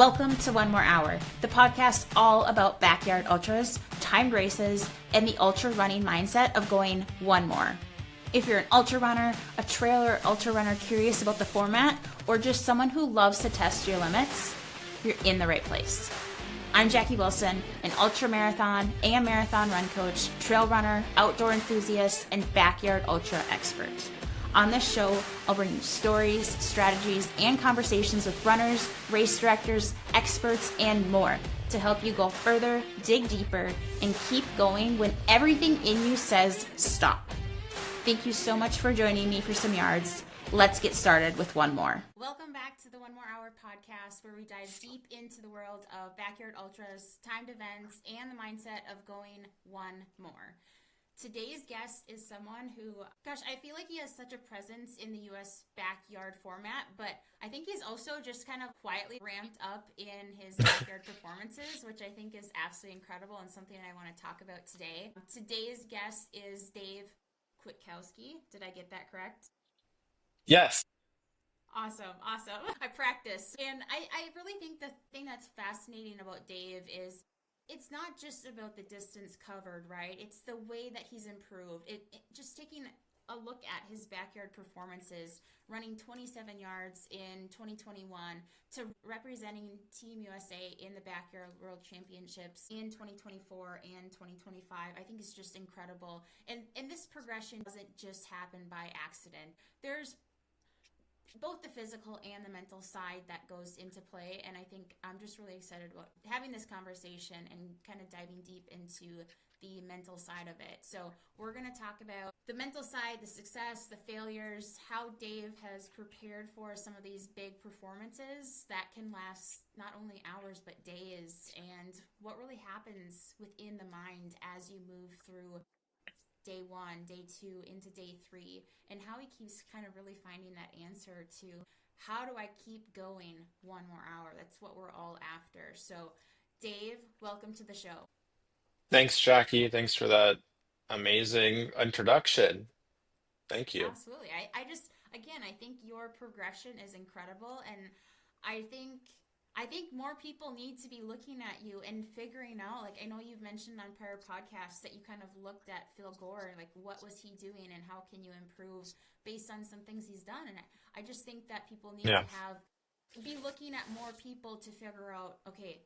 Welcome to One More Hour, the podcast all about backyard ultras, timed races, and the ultra running mindset of going one more. If you're an ultra runner, a trail or ultra runner curious about the format, or just someone who loves to test your limits, you're in the right place. I'm Jackie Wilson, an ultra marathon and marathon run coach, trail runner, outdoor enthusiast, and backyard ultra expert. On this show, I'll bring you stories, strategies, and conversations with runners, race directors, experts, and more to help you go further, dig deeper, and keep going when everything in you says stop. Thank you so much for joining me for some yards. Let's get started with one more. Welcome back to the One More Hour podcast, where we dive deep into the world of backyard ultras, timed events, and the mindset of going one more. Today's guest is someone who, I feel like he has such a presence in the U.S. backyard format, but I think he's also just kind of quietly ramped up in his backyard performances, which I think is absolutely incredible and something I want to talk about today. Today's guest is Dave Kwiatkowski. Did I get that correct? Yes. Awesome. I practiced. And I really think the thing that's fascinating about Dave is it's not just about the distance covered, right? It's the way that he's improved. Just taking a look at his backyard performances, running 27 yards in 2021 to representing Team USA in the Backyard World Championships in 2024 and 2025, I think is just incredible. And this progression doesn't just happen by accident. There's both the physical and the mental side that goes into play. And I think I'm just really excited about having this conversation and kind of diving deep into the mental side of it. So we're going to talk about the mental side, the success, the failures, how Dave has prepared for some of these big performances that can last not only hours, but days, and what really happens within the mind as you move through day one, day two, into day three, and how he keeps kind of really finding that answer to how do I keep going one more hour? That's what we're all after. So Dave, welcome to the show. Thanks, Jackie. Thanks for that amazing introduction. Thank you. Absolutely. I think your progression is incredible, and I think more people need to be looking at you and figuring out, like, I know you've mentioned on prior podcasts that you kind of looked at Phil Gore, like what was he doing and how can you improve based on some things he's done. And I just think that people need Yeah. to be looking at more people to figure out, okay,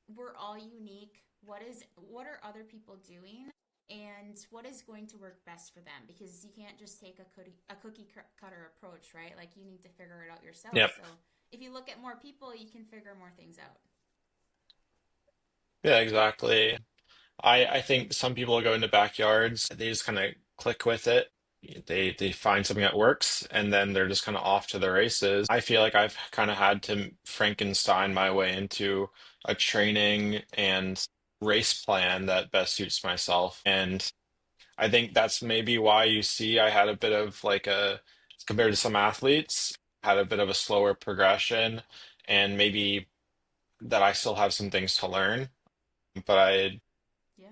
we're all unique. What are other people doing? And what is going to work best for them? Because you can't just take a cookie cutter approach, right? Like, you need to figure it out yourself. Yep. So if you look at more people, you can figure more things out. Yeah, exactly. I think some people go into backyards, they just kind of click with it. They find something that works and then they're just kind of off to the races. I feel like I've kind of had to Frankenstein my way into a training and race plan that best suits myself. And I think that's maybe why you see I had a bit of like compared to some athletes, had a bit of a slower progression, and maybe that I still have some things to learn. But Yeah.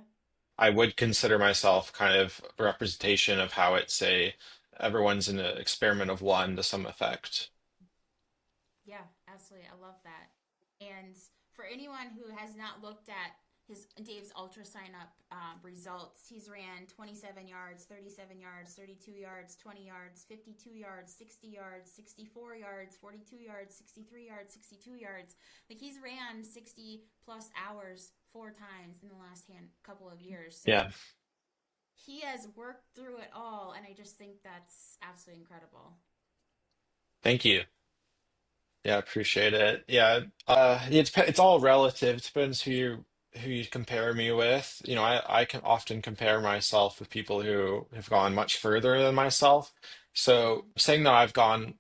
I would consider myself kind of a representation of how it's a everyone's in an experiment of one to some effect. Yeah, absolutely. I love that. And for anyone who has not looked at Dave's ultra sign up results, he's ran 27 yards, 37 yards, 32 yards, 20 yards, 52 yards, 60 yards, 64 yards, 42 yards, 63 yards, 62 yards. Like, he's ran 60 plus hours 4 times in the last couple of years. So Yeah, he has worked through it all, and I just think that's absolutely incredible. thank you. Yeah, appreciate it. Yeah, it's all relative. It depends who you compare me with. I can often compare myself with people who have gone much further than myself. So saying that I've gone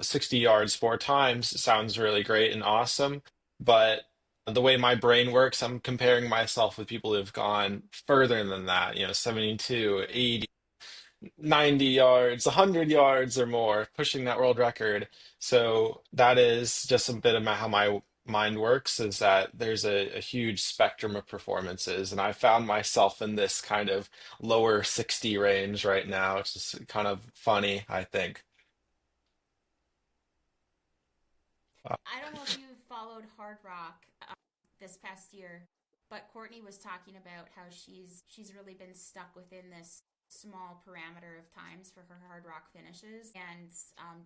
60 yards 4 times sounds really great and awesome, but the way my brain works, I'm comparing myself with people who've gone further than that, 72, Yeah. 80, 90 yards, 100 yards or more, pushing that world record. So that is just a bit of how my mind works, is that there's a huge spectrum of performances. And I found myself in this kind of lower 60 range right now. It's just kind of funny, I think. Uh, I don't know if you've followed Hard Rock this past year, but Courtney was talking about how she's really been stuck within this small parameter of times for her Hard Rock finishes. And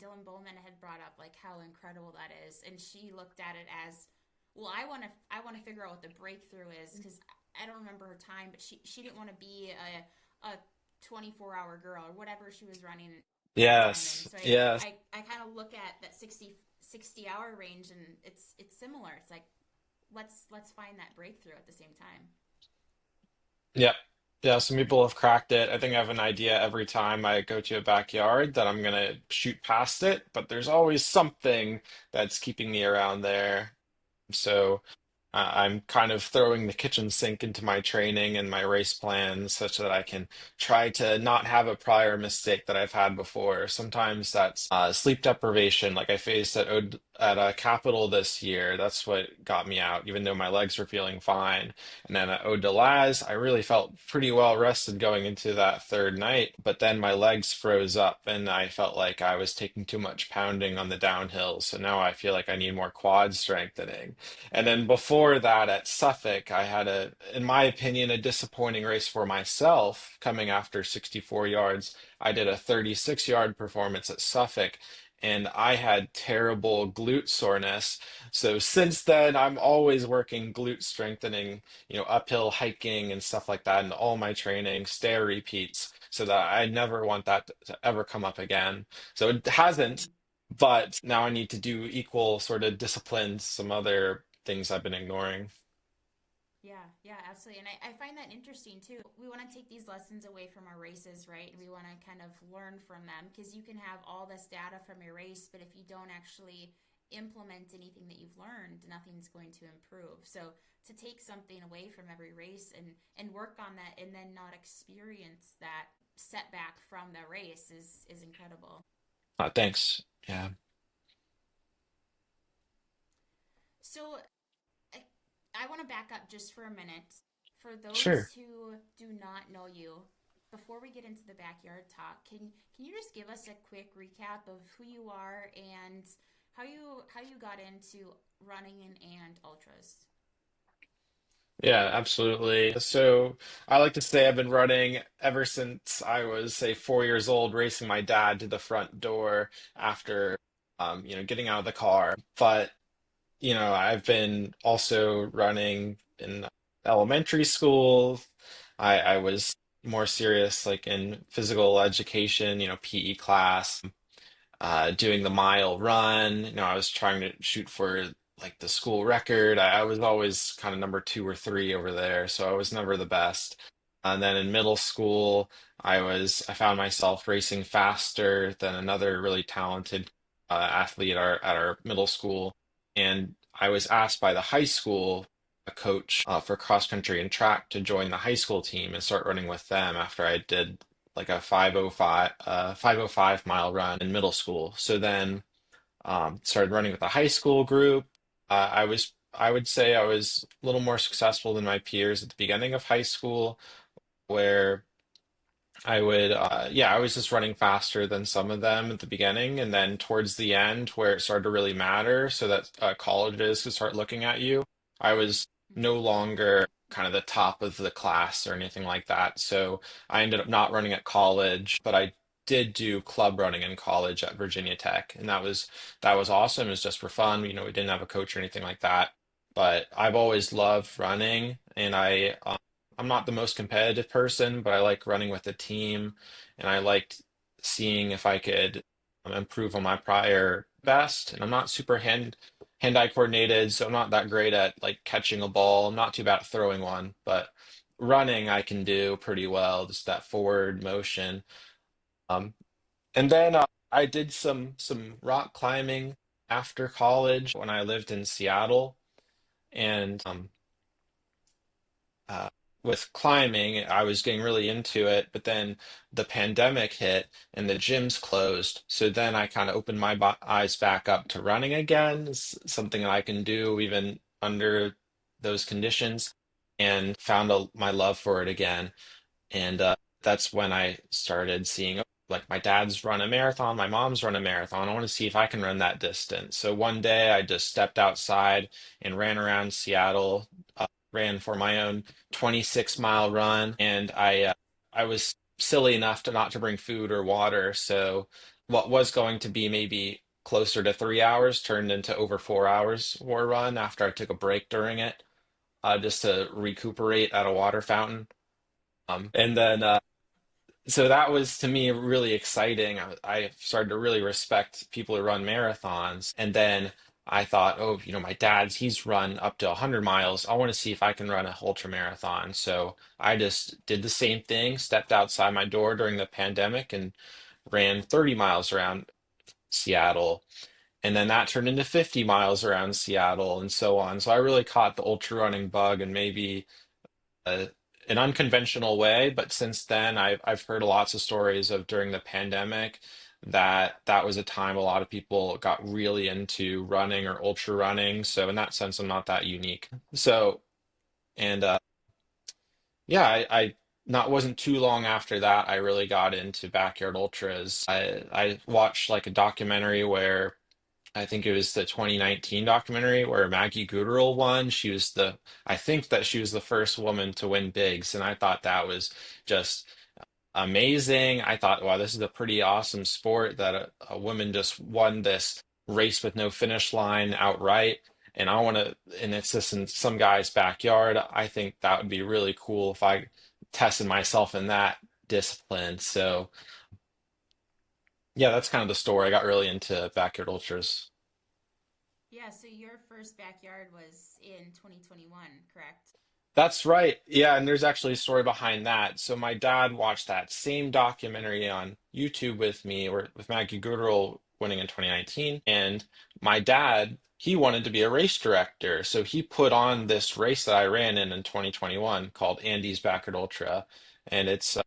Dylan Bowman had brought up like how incredible that is, and she looked at it as, well, I want to figure out what the breakthrough is, because I don't remember her time, but she didn't want to be a 24-hour girl or whatever she was running that time in. Yes. So Yes. I kind of look at that 60 hour range, and it's similar. It's like, let's find that breakthrough at the same time. Yep. Yeah, some people have cracked it. I think I have an idea every time I go to a backyard that I'm gonna shoot past it, but there's always something that's keeping me around there. So I'm kind of throwing the kitchen sink into my training and my race plans such that I can try to not have a prior mistake that I've had before. Sometimes that's sleep deprivation, like I faced at a Capital this year. That's what got me out, even though my legs were feeling fine. And then at Eau de Laz, I really felt pretty well rested going into that third night, but then my legs froze up and I felt like I was taking too much pounding on the downhill. So now I feel like I need more quad strengthening. And then before that at Suffolk, I had in my opinion, a disappointing race for myself coming after 64 yards. I did a 36-yard performance at Suffolk and I had terrible glute soreness. So since then, I'm always working glute strengthening, uphill hiking and stuff like that in all my training, stair repeats, so that I never want that to ever come up again. So it hasn't, but now I need to do equal sort of disciplines, some other things I've been ignoring. Yeah, yeah, absolutely. And I find that interesting too. We want to take these lessons away from our races, right? We want to kind of learn from them, because you can have all this data from your race, but if you don't actually implement anything that you've learned, nothing's going to improve. So to take something away from every race and work on that, and then not experience that setback from the race is incredible. Thanks. Yeah, So I, I want to back up just for a minute. For sure. those who do not know you, before we get into the backyard talk, can you just give us a quick recap of who you are and how you got into running and ultras? Yeah, absolutely. So I like to say I've been running ever since I was, say, 4 years old, racing my dad to the front door after, getting out of the car. But I've been also running in elementary school. I was more serious, like in physical education, PE class, doing the mile run. I was trying to shoot for like the school record. I was always kind of number two or three over there, so I was never the best. And then in middle school, I found myself racing faster than another really talented athlete at our middle school, and I was asked by the high school a coach for cross country and track to join the high school team and start running with them after I did like a 505 mile run in middle school. So then started running with a high school group. I would say I was a little more successful than my peers at the beginning of high school, where I was just running faster than some of them at the beginning, and then towards the end, where it started to really matter, so that colleges could start looking at you, I was no longer kind of the top of the class or anything like that. So I ended up not running at college, but I did do club running in college at Virginia Tech, and that was awesome. It was just for fun. We didn't have a coach or anything like that, but I've always loved running, and I'm not the most competitive person, but I like running with a team, and I liked seeing if I could improve on my prior best. And I'm not super hand-eye coordinated, so I'm not that great at like catching a ball. I'm not too bad at throwing one, but running I can do pretty well, just that forward motion. Um, and then I did some rock climbing after college when I lived in Seattle, and uh, with climbing, I was getting really into it, but then the pandemic hit and the gyms closed. So then I kind of opened my eyes back up to running again, something that I can do even under those conditions, and found my love for it again. And that's when I started seeing, like my dad's run a marathon, my mom's run a marathon. I want to see if I can run that distance. So one day I just stepped outside and ran around Seattle, ran for my own 26-mile run, and I was silly enough to not to bring food or water. So what was going to be maybe closer to 3 hours turned into over 4 hours for a run after I took a break during it, just to recuperate at a water fountain. And then so that was to me really exciting. I started to really respect people who run marathons. And then I thought, oh, my he's run up to 100 miles. I want to see if I can run a ultra marathon. So I just did the same thing, stepped outside my door during the pandemic and ran 30 miles around Seattle. And then that turned into 50 miles around Seattle and so on. So I really caught the ultra running bug, and maybe a, an unconventional way, but since then I've heard lots of stories of during the pandemic that was a time a lot of people got really into running or ultra running. So in that sense, I'm not that unique. So and yeah, I not wasn't too long after that I really got into backyard ultras. I watched like a documentary where I think it was the 2019 documentary where Maggie Gutierrez won. I think that she was the first woman to win bigs, and I thought that was just amazing. I thought, wow, this is a pretty awesome sport that a woman just won this race with no finish line outright. And it's just in some guy's backyard. I think that would be really cool if I tested myself in that discipline. So, yeah, that's kind of the story. I got really into backyard ultras. Yeah, so your first backyard was in 2021, correct? That's right. Yeah, and there's actually a story behind that. So my dad watched that same documentary on YouTube with me, or with Maggie Gutierrez winning in 2019. And my dad, he wanted to be a race director. So he put on this race that I ran in 2021 called Andy's Backyard Ultra. And it's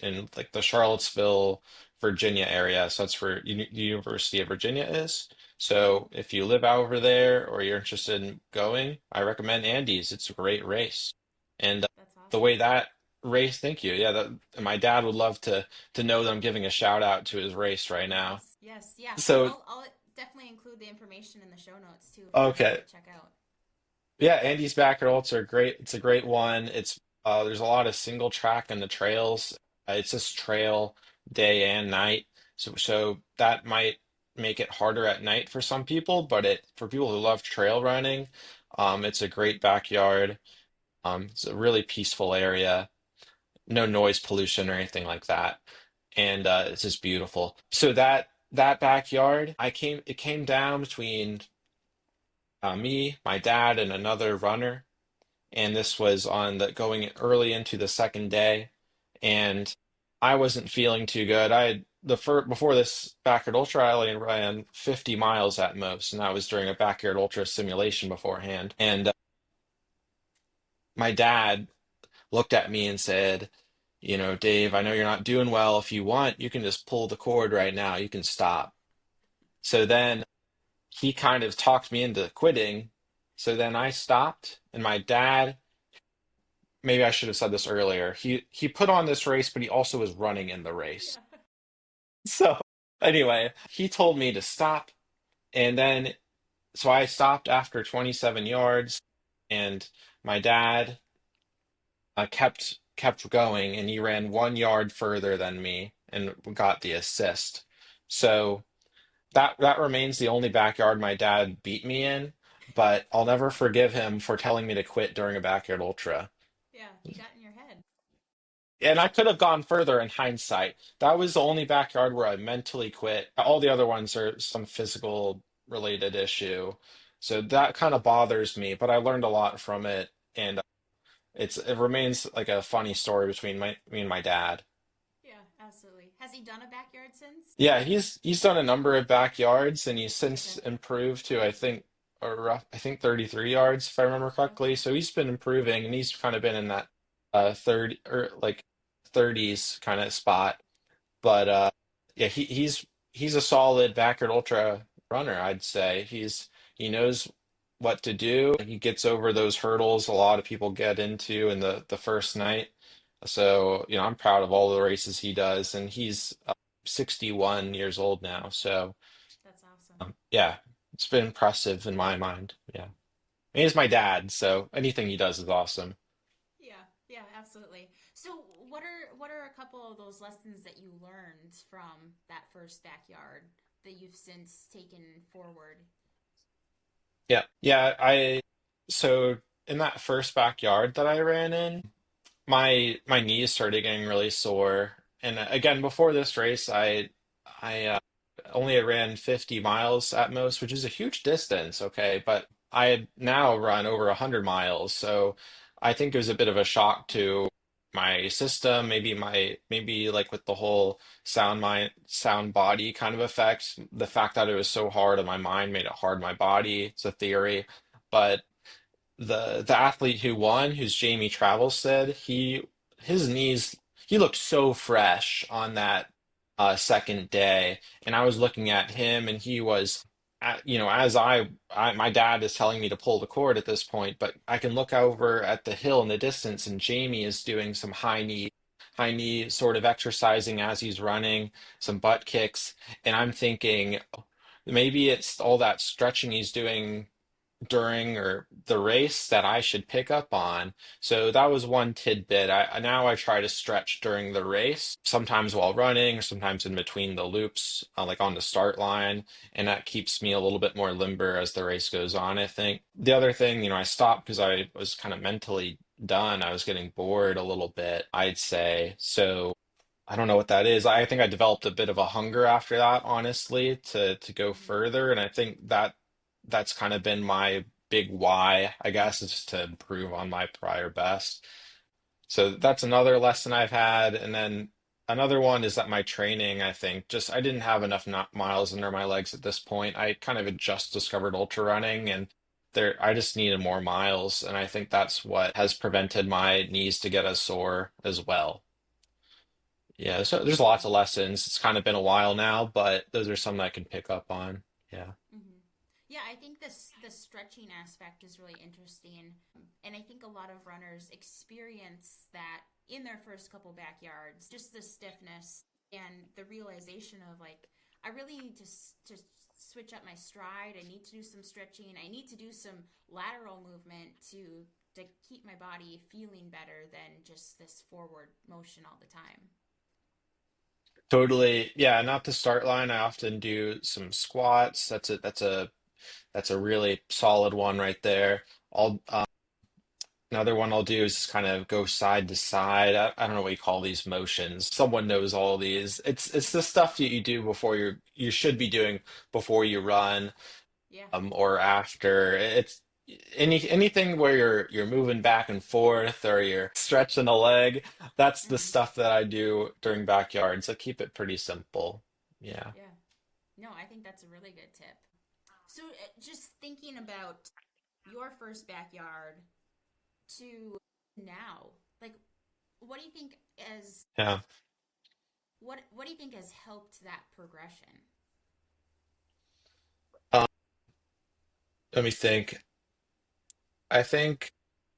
in like the Charlottesville, Virginia area. So that's where the University of Virginia is. So if you live over there or you're interested in going, I recommend Andy's. It's a great race. And That's the awesome. way that race, thank you. Yeah, and my dad would love to know that I'm giving a shout out to his race right now. Yes, yes, yeah. So, I'll definitely include the information in the show notes too for everyone okay. to check out. Yeah, Andy's back roads are great. It's a great one. There's a lot of single track in the trails. It's just trail day and night. So that might make it harder at night for some people, but it for people who love trail running, it's a great backyard. It's a really peaceful area, no noise pollution or anything like that, and it's just beautiful. So that backyard, it came down between me, my dad, and another runner, and this was on the going early into the second day, and I wasn't feeling too good. I had the first before this backyard ultra, I only ran 50 miles at most, and that was during a backyard ultra simulation beforehand. And my dad looked at me and said, Dave, I know you're not doing well. If you want, you can just pull the cord right now. You can stop. So then he kind of talked me into quitting. So then I stopped, and my dad, maybe I should have said this earlier. He put on this race, but he also was running in the race. Yeah. So anyway, he told me to stop, and then so I stopped after 27 yards, and my dad kept going, and he ran 1 yard further than me and got the assist. So that remains the only backyard my dad beat me in, but I'll never forgive him for telling me to quit during a backyard ultra. Yeah, he got in your head. And I could have gone further in hindsight. That was the only backyard where I mentally quit. All the other ones are some physical related issue. So that kind of bothers me, but I learned a lot from it, and it remains like a funny story between me and my dad. Yeah, absolutely. Has he done a backyard since? Yeah, he's done a number of backyards, and he's Okay. since improved to I think 33 yards if I remember correctly. Okay. So he's been improving, and he's kind of been in that 30 or like 30s kind of spot. But yeah, he's a solid backyard ultra runner, I'd say. He knows what to do. He gets over those hurdles a lot of people get into in the first night. So, I'm proud of all the races he does, and 61 years old now. So That's awesome. yeah, it's been impressive in my mind. Yeah. And he's my dad, so anything he does is awesome. Yeah, yeah, absolutely. So, what are a couple of those lessons that you learned from that first backyard that you've since taken forward? Yeah. Yeah, so in that first backyard that I ran in, my knees started getting really sore. And again, before this race, I only had ran 50 miles at most, which is a huge distance, okay, but I had now run over 100 miles. So I think it was a bit of a shock to my system, maybe like with the whole sound body kind of effect. The fact that it was so hard on my mind made it hard on my body. It's a theory. But the athlete who won, who's Jamie Travels, said his knees he looked so fresh on that second day, and I was looking at him, and he was, as my dad is telling me to pull the cord at this point, but I can look over at the hill in the distance, and Jamie is doing some high knee sort of exercising as he's running, some butt kicks, and I'm thinking maybe it's all that stretching he's doing during or the race that I should pick up on. So that was one tidbit. Now I try to stretch during the race, sometimes while running, or sometimes in between the loops, like on the start line, and that keeps me a little bit more limber as the race goes on, I think. The other thing, I stopped because I was kind of mentally done. I was getting bored a little bit, I'd say. So I don't know what that is. I think I developed a bit of a hunger after that, honestly, to go further, and I think that's kind of been my big why, I guess, is to improve on my prior best. So that's another lesson I've had, and then another one is that my training, I think, just I didn't have enough miles under my legs at this point. I kind of had just discovered ultra running, and I just needed more miles, and I think that's what has prevented my knees to get as sore as well. Yeah, so there's lots of lessons. It's kind of been a while now, but those are some that I can pick up on. Yeah. Hmm. Yeah, I think the stretching aspect is really interesting, and I think a lot of runners experience that in their first couple backyards, just the stiffness and the realization of like, I really need to switch up my stride. I need to do some stretching. I need to do some lateral movement to keep my body feeling better than just this forward motion all the time. Totally. Yeah, not the start line. I often do some squats. That's a really solid one right there. I'll Another one I'll do is just kind of go side to side. I don't know what you call these motions. Someone knows all these. It's the stuff that you do before you should be doing before you run, Yeah. or after. It's anything where you're moving back and forth or you're stretching a leg. That's the Hmm. stuff that I do during backyard. So keep it pretty simple. Yeah. Yeah. No, I think that's a really good tip. So, just thinking about your first backyard to now, like, what do you think as Yeah. what do you think has helped that progression? Um, Let me think. I think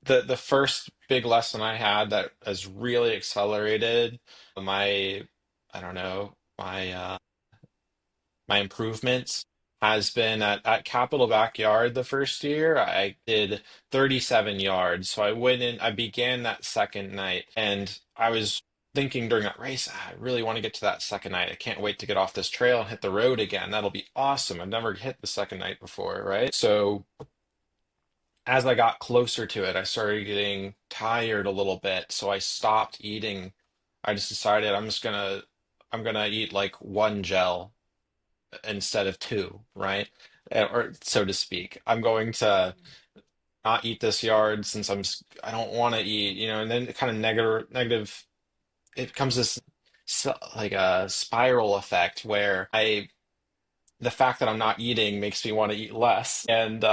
the first big lesson I had that has really accelerated my, I don't know, my improvements has been at Capital Backyard the first year. I did 37 yards. So I began that second night, and I was thinking during that race, I really want to get to that second night. I can't wait to get off this trail and hit the road again. That'll be awesome. I've never hit the second night before, right? So as I got closer to it, I started getting tired a little bit, so I stopped eating. I just decided I'm gonna eat like one gel instead of two, right? Or so to speak. I'm going to Mm-hmm. not eat this yard since I don't want to eat, and then it kind of negative. It becomes this like a spiral effect where the fact that I'm not eating makes me want to eat less, and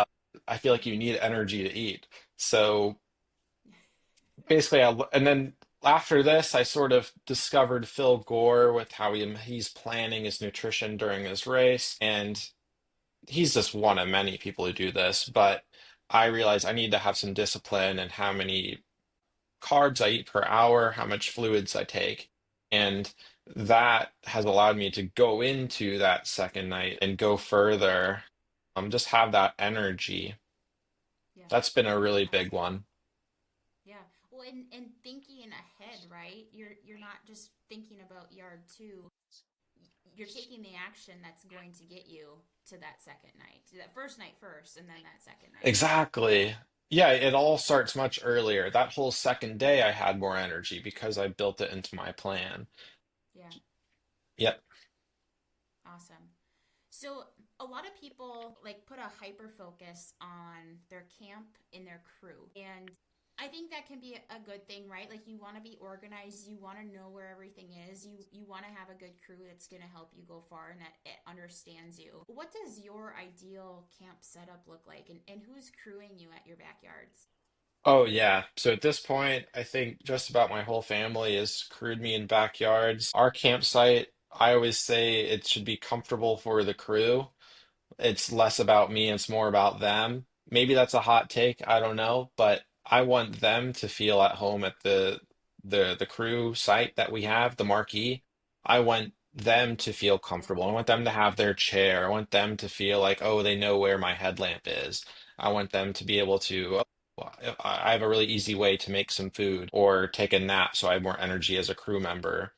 I feel like you need energy to eat. So basically, and then after this, I sort of discovered Phil Gore with how he's planning his nutrition during his race, and he's just one of many people who do this. But I realized I need to have some discipline in how many carbs I eat per hour, how much fluids I take, and that has allowed me to go into that second night and go further. Just have that energy. Yeah. That's been a Yeah. really big Absolutely. one. Yeah. Well, and thinking ahead, right? You're not just thinking about yard two. You're taking the action that's going to get you to that second night, to that first night first, and then that second night. Exactly. Yeah, it all starts much earlier. That whole second day, I had more energy because I built it into my plan. Yeah. Yep. Awesome. So a lot of people like put a hyper focus on their camp and their crew. And I think that can be a good thing, right? Like you want to be organized, you want to know where everything is. You want to have a good crew that's going to help you go far and that it understands you. What does your ideal camp setup look like and who's crewing you at your backyards? Oh, yeah. So at this point, I think just about my whole family is crewed me in backyards. Our campsite, I always say it should be comfortable for the crew. It's less about me, it's more about them. Maybe that's a hot take, I don't know, but I want them to feel at home at the crew site that we have, the marquee. I want them to feel Yeah. comfortable. I want them to have their chair. I want them to feel like, oh, they know where my headlamp is. I want them to be able to, oh, I have a really easy way to make some food or take a nap so I have more energy as a crew member.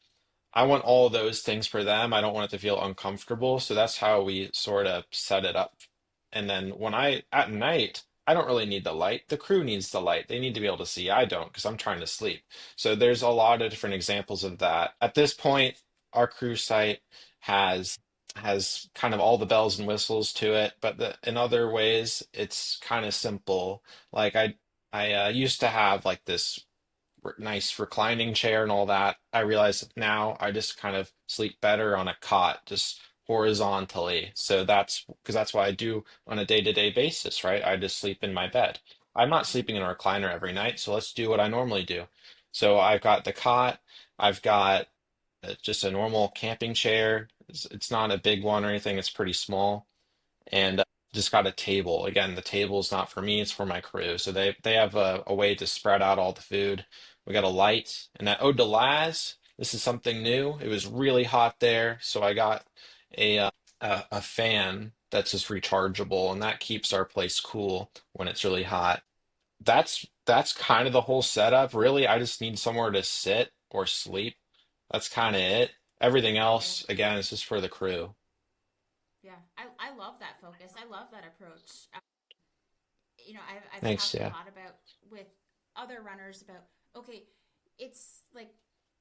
I want all those things for them. I don't want it to feel uncomfortable. So that's how we sort of set it up. And then at night, I don't really need the light. The crew needs the light. They need to be able to see. I don't because I'm trying to sleep. So there's a lot of different examples of that. At this point, our crew site has has kind of all the bells and whistles to it, but in other ways, it's kind of simple. Like I used to have like this nice reclining chair and all that. I realize now I just kind of sleep better on a cot, just horizontally. So that's because that's what I do on a day-to-day basis, right? I just sleep in my bed. I'm not Yeah. sleeping in a recliner every night, so let's do what I normally do. So I've got the cot, I've got just a normal camping chair. It's not a big one or anything, it's pretty small and just got a table. Again, the table is not for me, it's for my crew. So they have a way to spread out all the food. We got a light, and at Eau de Laz, this is something new. It was really hot there, so I got a fan that's just rechargeable, and that keeps our place cool when it's really hot. That's kind of the whole setup. Really, I just need somewhere to sit or sleep. That's kind of it. Everything Yeah. else, again, is just for the crew. Yeah. I love that focus. I love that approach. I've Thanks, talked a yeah. lot about with other runners about okay, it's like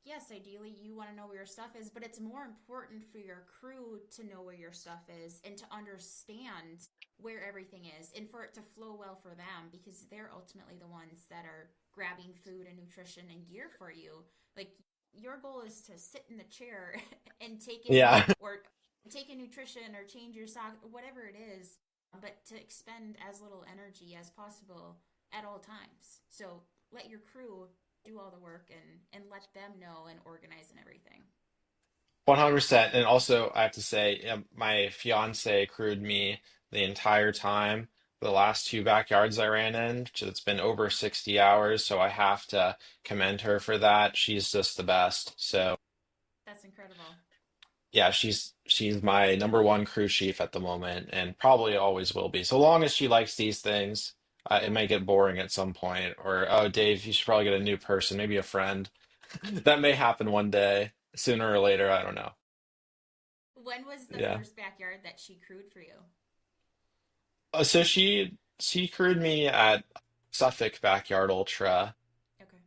yes, ideally you want to know where your stuff is, but it's more important for your crew to know where your stuff is and to understand where everything is and for it to flow well for them because they're ultimately the ones that are grabbing food and nutrition and gear for you. Like your goal is to sit in the chair and take in Yeah. or take in nutrition or change your sock, whatever it is, but to expend as little energy as possible at all times. So let your crew do all the work and let them know and organize and everything. 100%. And also, I have to say, my fiance crewed me the entire time. The last two backyards I ran in, so it's been over 60 hours. So I have to commend her for that. She's just the best. So That's incredible. yeah, she's my number one crew chief at the moment, and probably always will be. So long as she likes these things, it Yeah. may get boring at some point. Or, oh, Dave, you should probably get a new person, maybe a friend. That may happen one day, sooner or later. I don't know. When was the Yeah. first backyard that she crewed for you? So she crewed me at Suffolk Backyard Ultra, Okay.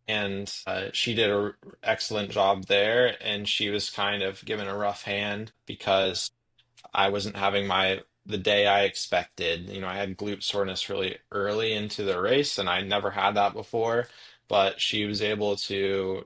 and she did a excellent job there. And she was kind of given a rough hand because I wasn't having the day I expected. I had glute soreness really early into the race, and I never had that before. But she was able to,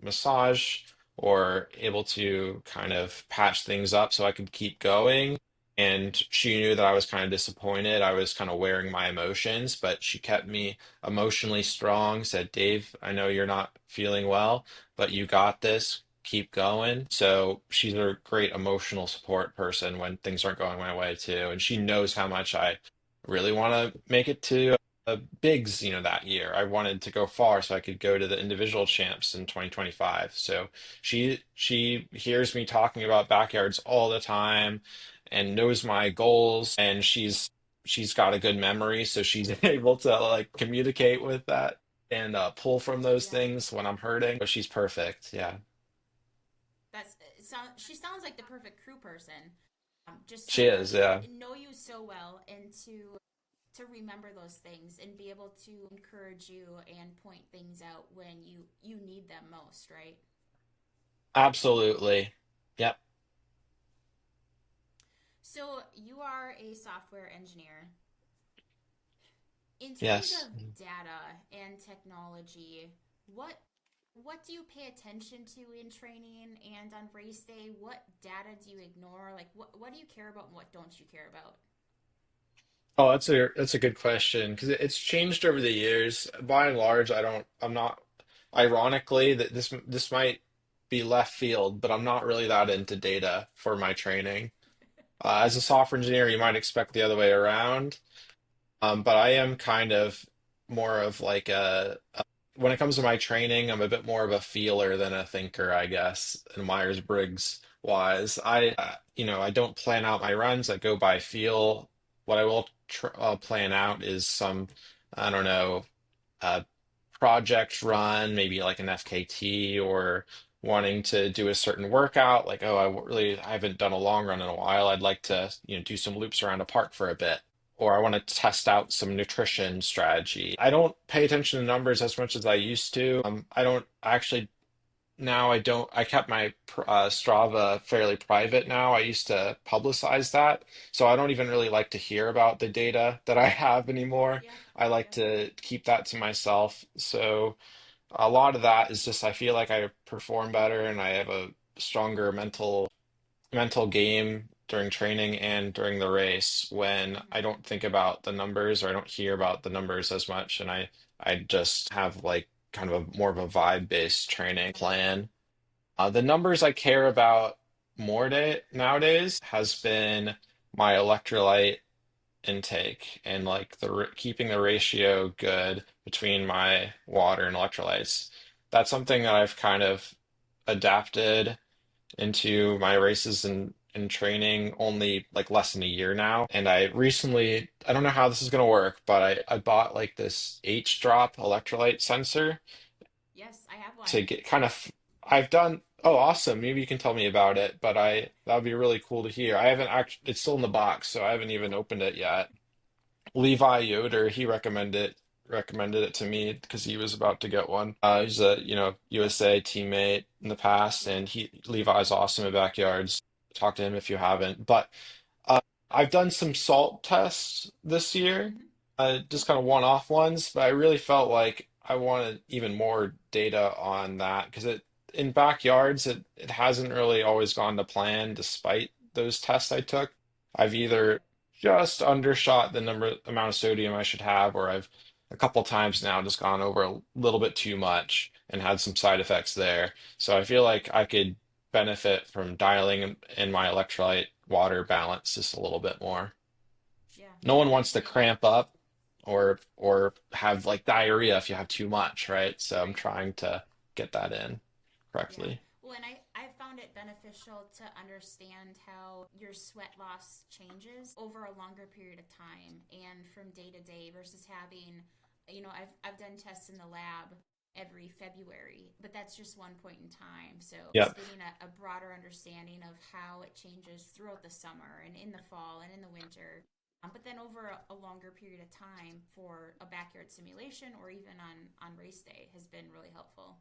massage or able to kind of patch things up so I could keep going. And she knew that I was kind of disappointed. I was kind of wearing my emotions, but she kept me emotionally strong, said, Dave, I know you're not feeling well, but you got this, keep going. So she's a great emotional support person when things aren't going my way too. And she knows how much I really want to make it to bigs, that year. I wanted to go far so I could go to the individual champs in 2025. So she hears me talking about backyards all the time and knows my goals, and she's got a good memory, so she's able to like communicate with that and pull from those Yeah. things when I'm hurting. So she's perfect. Yeah. She sounds like the perfect crew person. Just She is, yeah. to know you so well and to remember those things and be able to encourage you and point things out when you need them most, right? Absolutely. Yep. So you are a software engineer. In terms Yes. of data and technology, what what do you pay attention to in training and on race day? What data do you ignore? Like what do you care about and what don't you care about? Oh, that's a good question because it's changed over the years. By and large, I'm not, ironically, that this might be left field, but I'm not really that into data for my training. As a software engineer, you might expect the other way around. But I am kind of more of like when it comes to my training, I'm a bit more of a feeler than a thinker, I guess, and Myers-Briggs wise. I don't plan out my runs. I go by feel. What I will plan out is some, I don't know, uh, project run, maybe like an FKT or wanting to do a certain workout. Like, oh, I haven't done a long run in a while. I'd like to, do some loops around a park for a bit. Or I want to test out some nutrition strategy. I don't pay attention to numbers as much as I used to. I don't actually now I don't I kept my Strava fairly private now. I used to publicize that, so I don't even really like to hear about the data that I have anymore. Yeah. I like Yeah. to keep that to myself. So a lot of that is just I feel like I perform better and I have a stronger mental game during training and during the race when I Hmm. don't think about the numbers or I don't hear about the numbers as much, and I just have like kind of a more of a vibe-based training plan. The numbers I care about more day nowadays has been my electrolyte intake and like keeping the ratio good between my water and electrolytes. That's something that I've kind of adapted into my races and training only like less than a year now. And I don't know how this is going to work, but I bought like this H drop electrolyte sensor Yes, I have one. to get kind of, I've done, oh, awesome. Maybe you can tell me about it, but that would be really cool to hear. I haven't actually, it's still in the box, so I haven't even opened it yet. Levi Yoder, he recommended it to me because he was about to get one. He's a USA teammate in the past, Yeah. and Levi's awesome at backyards. Talk to him if you haven't. But uh, I've done some salt tests this year, Hmm. just Yep. kind of one-off ones, but I really felt like I wanted even more data on that because in backyards it hasn't really always gone to plan despite those tests I took. I've either Yep. just undershot the amount of sodium I should have, or I've a couple times now just gone over a little bit too much and had some side effects there. So I feel like I could benefit from dialing in my electrolyte water balance just a little bit more. Yeah. No one I wants to agree. cramp up or have like diarrhea if you have too much, right? So I'm Right. trying to get that in Yeah. correctly. Well, and I found it beneficial to understand how your sweat loss changes over a longer period of time and from day to day versus having, I've done tests in the lab every February, but that's just one point in time. So just Yep. getting a broader understanding of how it changes throughout the summer and in the fall and in the winter. But then over a longer period of time for a backyard simulation or even on race day has been really helpful.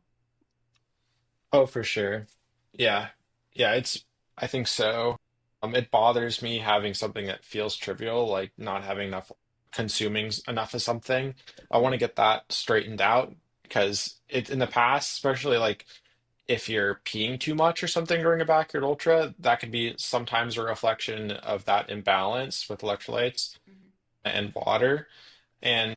Oh, for sure. Yeah. Yeah, I think so. It bothers me having something that feels trivial, like not having enough, enough of something. I want to Hmm. get that straightened out because it in the past, especially like if you're peeing too much or something during a backyard ultra, that can be sometimes a reflection of that imbalance with electrolytes Hmm. and water. And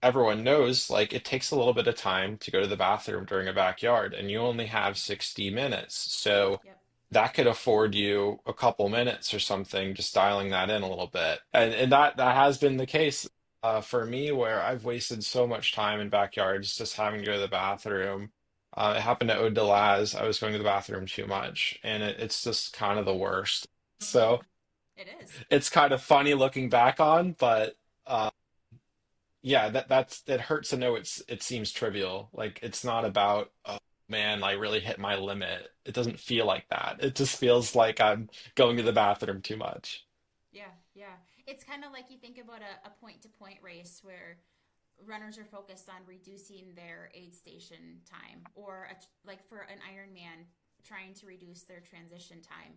everyone knows like it takes a little bit of time to go to the bathroom during a backyard and you only have 60 minutes. So Yep. that could afford you a couple minutes or something, just dialing that in a little bit. And that has been the case. for me, where I've wasted so much time in backyards just having to go to the bathroom. It happened at Eau de Laz. I was going to the bathroom too much, and it's just kind of the worst. So It is. it's kind of funny looking back on, but uh, yeah, that's it hurts to know it seems trivial. Like it's not about, oh man, I really hit my limit. It doesn't feel like that. It just feels like I'm going to the bathroom too much. Yeah, yeah. It's kind of like you think about a point to point race where runners are focused on reducing their aid station time, or like for an Ironman, trying to reduce their transition time.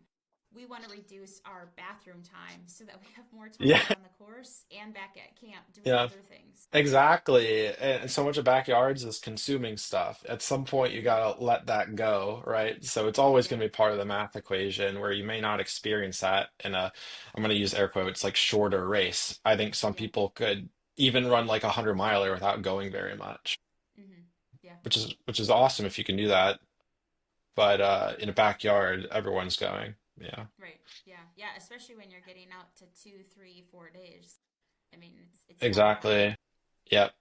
We want to reduce our bathroom time so that we have more time Yeah, on the course and back at camp doing yeah. other things. Exactly. And so much of backyards is consuming stuff. At some point, you gotta let that go, right? So it's always Yeah, going to be part of the math equation where you may not experience that in a, I'm going to use air quotes, like shorter race. I think some yeah, people could even run like a 100 miler without going very much, mm-hmm. Yeah, which is awesome if you can do that. But in a backyard, everyone's going. Yeah, right. Yeah, yeah. Especially when you're getting out to 2, 3, 4 days. I mean, it's a lot. exactly. Yep.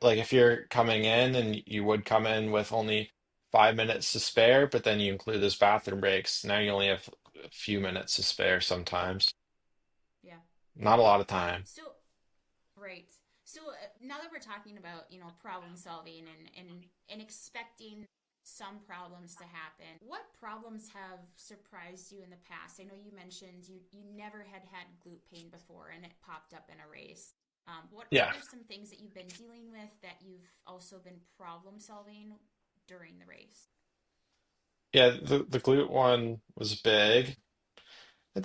Like if you're coming in and you would come in with only 5 minutes to spare, but then you include those bathroom breaks, now you only have a few minutes to spare sometimes. Yeah, yeah. Not a lot of time. So right. So now that we're talking about, problem solving and expecting some problems to happen, what problems have surprised you in the past? I know you mentioned you never had glute pain before and it popped up in a race. What Yeah. are some things that you've been dealing with that you've also been problem solving during the race? Yeah, the glute one was big.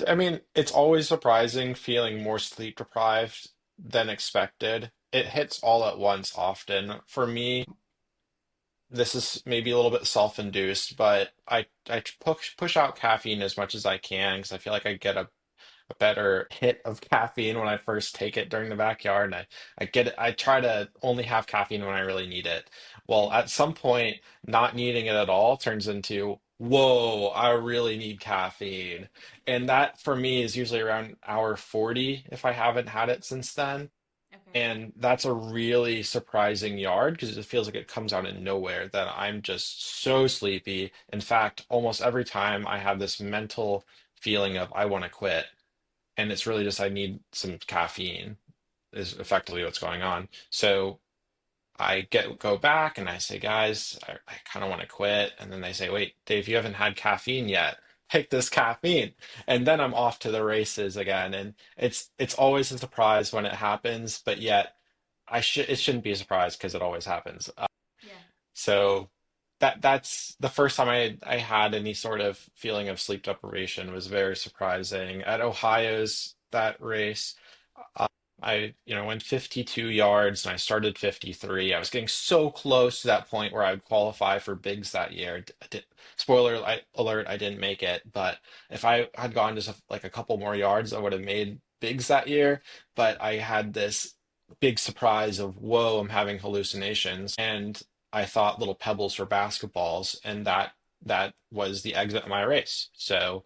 I mean, it's always surprising feeling more sleep deprived than expected. It hits all at once often. For me, this is maybe a little bit self-induced, but I push out caffeine as much as I can because I feel like I get a better hit of caffeine when I first take it during the backyard. And I try to only have caffeine when I really need it. Well, Mm-hmm. at some point, not needing it at all turns into, whoa, I really need caffeine. And that for me is usually around hour 40 if I haven't had it since then. Okay. And that's a really surprising yard because it feels like it comes out of nowhere that I'm just so sleepy. In fact, almost every time I have this mental feeling of I want to quit, and it's really just I need some caffeine is effectively what's going on. So I go back and I say, guys, I kind of want to quit, and then they say, wait, Dave, you haven't had caffeine yet. Take this caffeine, and then I'm off to the races again. And it's always a surprise when it happens, but yet it shouldn't be a surprise because it always happens. Yeah. So that's the first time I had any sort of feeling of sleep deprivation was very surprising. At Ohio's that race, uh, I went 52 yards and I started 53. I was getting so close to that point where I would qualify for bigs that year. Spoiler alert, I didn't make it, but if I had gone just like a couple more yards, I would have made bigs that year. But I had this big surprise of, whoa, I'm having hallucinations. And I thought little pebbles were basketballs, and that was the exit of my race. So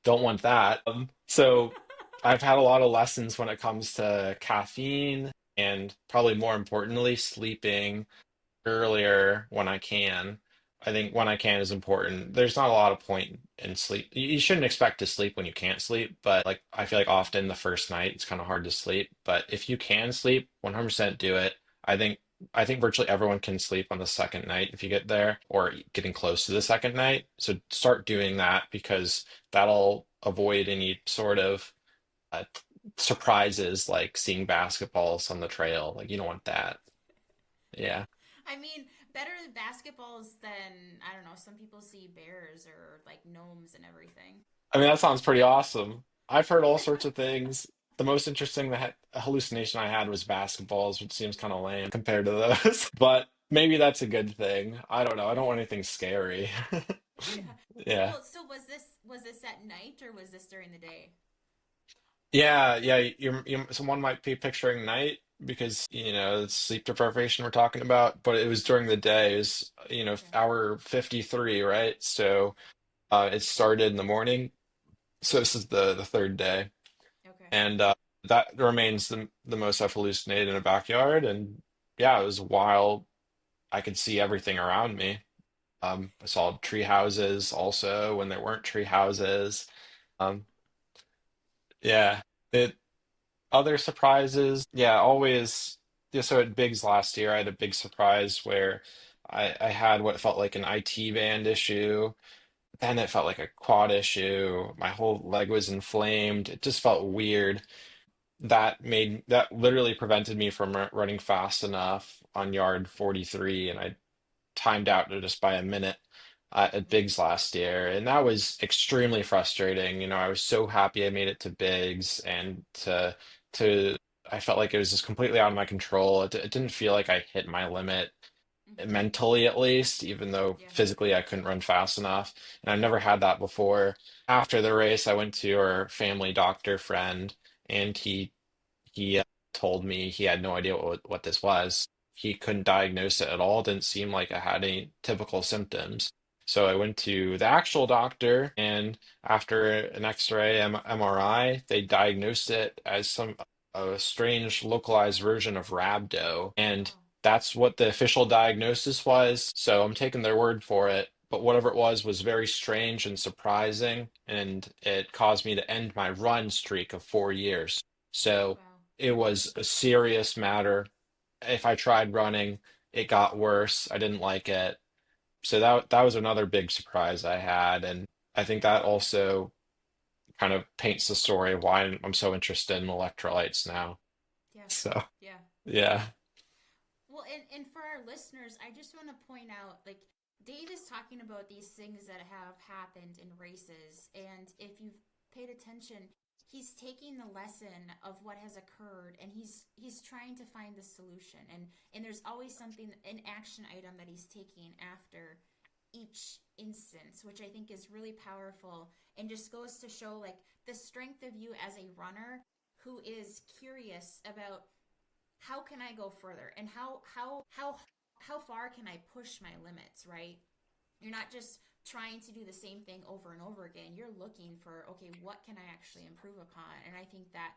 don't want that. So I've had a lot of lessons when it comes to caffeine and probably more importantly, sleeping earlier when I can. I think when I can is important. There's not a lot of point in sleep. You shouldn't expect to sleep when you can't sleep, but like I feel like often the first night it's kind of hard to sleep. But if you can sleep, 100% do it. I think I think virtually everyone can sleep on the second night if you get there or getting close to the second night. So start doing that because that'll avoid any sort of uh, surprises like seeing basketballs on the trail. Like you don't want that. Yeah. I mean, better basketballs than, I don't know, some people see bears or like gnomes and everything. I mean, that sounds pretty awesome. I've heard all sorts of things. The most interesting hallucination I had was basketballs, which seems kind of lame compared to those. But maybe that's a good thing. I don't know. I don't want anything scary. Yeah. Yeah. Well, so was this at night or was this during the day? Yeah, yeah. Someone might be picturing night because, it's sleep deprivation we're talking about, but it was during the day. It was, Okay. hour 53, right? So it started in the morning. So this is the third day. Okay. And that remains the most I've hallucinated in a backyard. And yeah, it was wild. I could see everything around me. I saw tree houses also when there weren't tree houses. Um, yeah, it other surprises. Yeah, always. Yeah, so at Biggs last year, I had a big surprise where I had what felt like an IT band issue. Then it felt like a quad issue. My whole leg was inflamed. It just felt weird. That literally prevented me from running fast enough on yard 43, and I timed out to just by a minute at Biggs last year, and that was extremely frustrating. I was so happy I made it to Biggs, and to I felt like it was just completely out of my control. It didn't feel like I hit my limit Hmm. mentally, at least, even though Yeah. physically I couldn't run fast enough. And I've never had that before. After the race, I went to our family doctor friend, and he told me he had no idea what this was. He couldn't diagnose it at all. Didn't seem like I had any typical symptoms. So I went to the actual doctor, and after an X-ray, MRI, they diagnosed it as some a strange localized version of rhabdo, and Oh, that's what the official diagnosis was. So I'm taking their word for it. But whatever it was very strange and surprising, and it caused me to end my run streak of 4 years. So wow. it was a serious matter. If I tried running, it got worse. I didn't like it. So that was another big surprise I had, and I think that also kind of paints the story of why I'm so interested in electrolytes now. Yeah. So Yeah. yeah. Well, and for our listeners, I just want to point out, like, Dave is talking about these things that have happened in races, and if you've paid attention, he's taking the lesson of what has occurred, and he's trying to find the solution, and there's always something, an action item that he's taking after each instance, which I think is really powerful and just goes to show, like, the strength of you as a runner who is curious about how can I go further, and how far can I push my limits, right? You're not just trying to do the same thing over and over again. You're looking for, okay, what can I actually improve upon? And I think that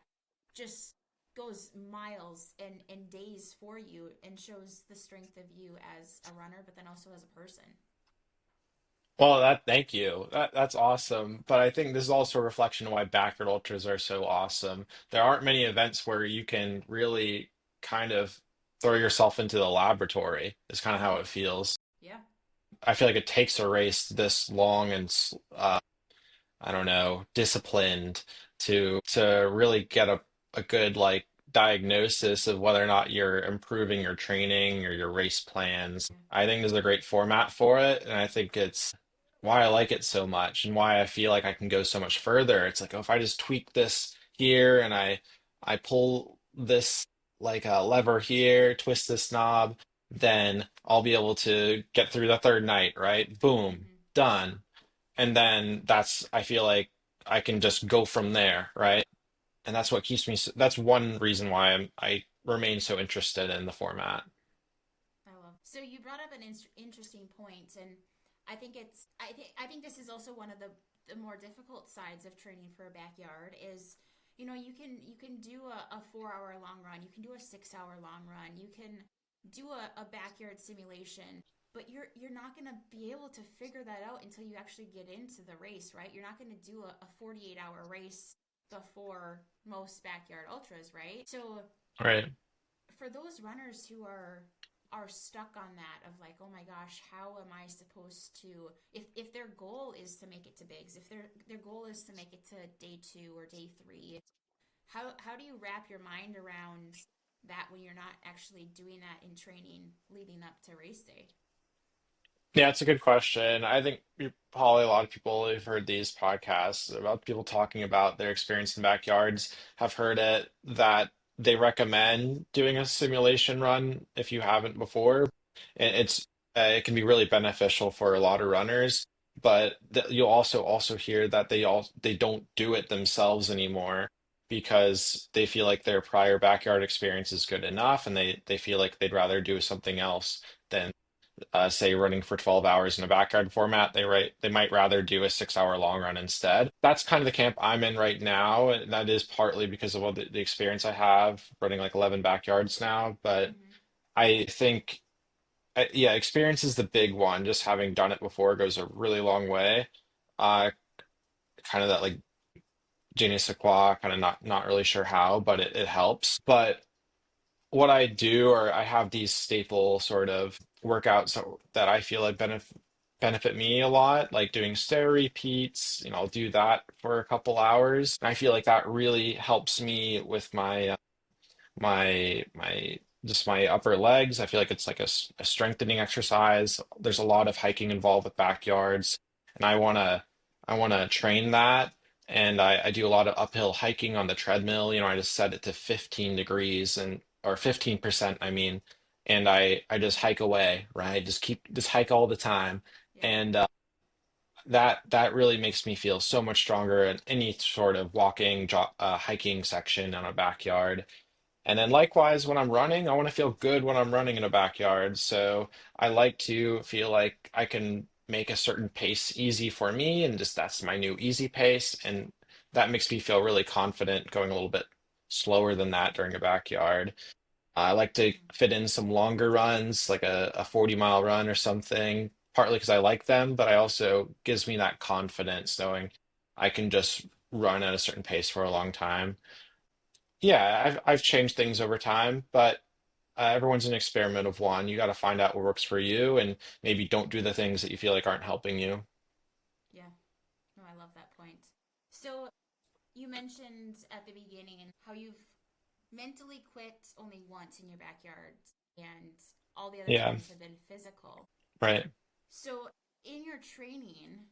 just goes miles and days for you and shows the strength of you as a runner, but then also as a person. Well, thank you. That's awesome. But I think this is also a reflection of why backyard ultras are so awesome. There aren't many events where you can really kind of throw yourself into the laboratory. Is kind of how Mm-hmm. it feels. Yeah. I feel like it takes a race this long and I don't know, disciplined to really get a good like diagnosis of whether or not you're improving your training or your race plans. Yeah. I think there's a great format for it, and I think it's why I like it so much and why I feel like I can go so much further. It's like, oh, if I just tweak this here and I pull this like a lever here, twist this knob, then I'll be able to get through the third night, right? Boom, Mm-hmm. done. And then I feel like I can just go from there, right? And that's what keeps me, that's one reason why I remain so interested in the format. I love. So you brought up an interesting point, and I think this is also one of the more difficult sides of training for a backyard is, you can do a 4 hour long run, you can do a 6 hour long run, you can do a backyard simulation, but you're not going to be able to figure that out until you actually get into the race, right? You're not going to do a 48-hour race before most backyard ultras, right? So Right. for those runners who are stuck on that of like, oh my gosh, how am I supposed to, if their goal is to make it to Bigs, if their goal is to make it to day 2 or day 3, how do you wrap your mind around that when you're not actually doing that in training leading up to race day? Yeah, it's a good question. I think probably a lot of people who've heard these podcasts about people talking about their experience in backyards have heard it that they recommend doing a simulation run if you haven't before. And it can be really beneficial for a lot of runners, but you'll also hear that they don't do it themselves anymore because they feel like their prior backyard experience is good enough, and they feel like they'd rather do something else say running for 12 hours in a backyard format, they might rather do a 6 hour long run instead. That's kind of the camp I'm in right now, and that is partly because of all the experience I have running like 11 backyards now. But Hmm. I think, yeah, experience is the big one. Just having done it before goes a really long way. Uh, Kind of that like je ne sais quoi, kind of not really sure how, but it helps. But what I do, or I have these staple sort of workouts that I feel like benefit me a lot, like doing stair repeats. I'll do that for a couple hours. And I feel like that really helps me with my just my upper legs. I feel like it's like a strengthening exercise. There's a lot of hiking involved with backyards, and I wanna train that. And I do a lot of uphill hiking on the treadmill. I just set it to 15 degrees and or 15%, I mean, and I just hike away, right? Just hike all the time. Yeah. And that really makes me feel so much stronger in any sort of hiking section on a backyard. And then likewise, when I'm running, I want to feel good when I'm running in a backyard. So I like to feel like I can make a certain pace easy for me, and just that's my new easy pace. And that makes me feel really confident going a little bit slower than that during a backyard. I like to fit in some longer runs, like a 40-mile run or something, partly because I like them, but I also gives me that confidence knowing I can just run at a certain pace for a long time. Yeah, I've changed things over time, but everyone's an experiment of one. You got to find out what works for you, and maybe don't do the things that you feel like aren't helping you. Yeah. No, I love that point. So you mentioned at the beginning how you've mentally quit only once in your backyard and all the other Yeah, times have been physical. right. So in your training,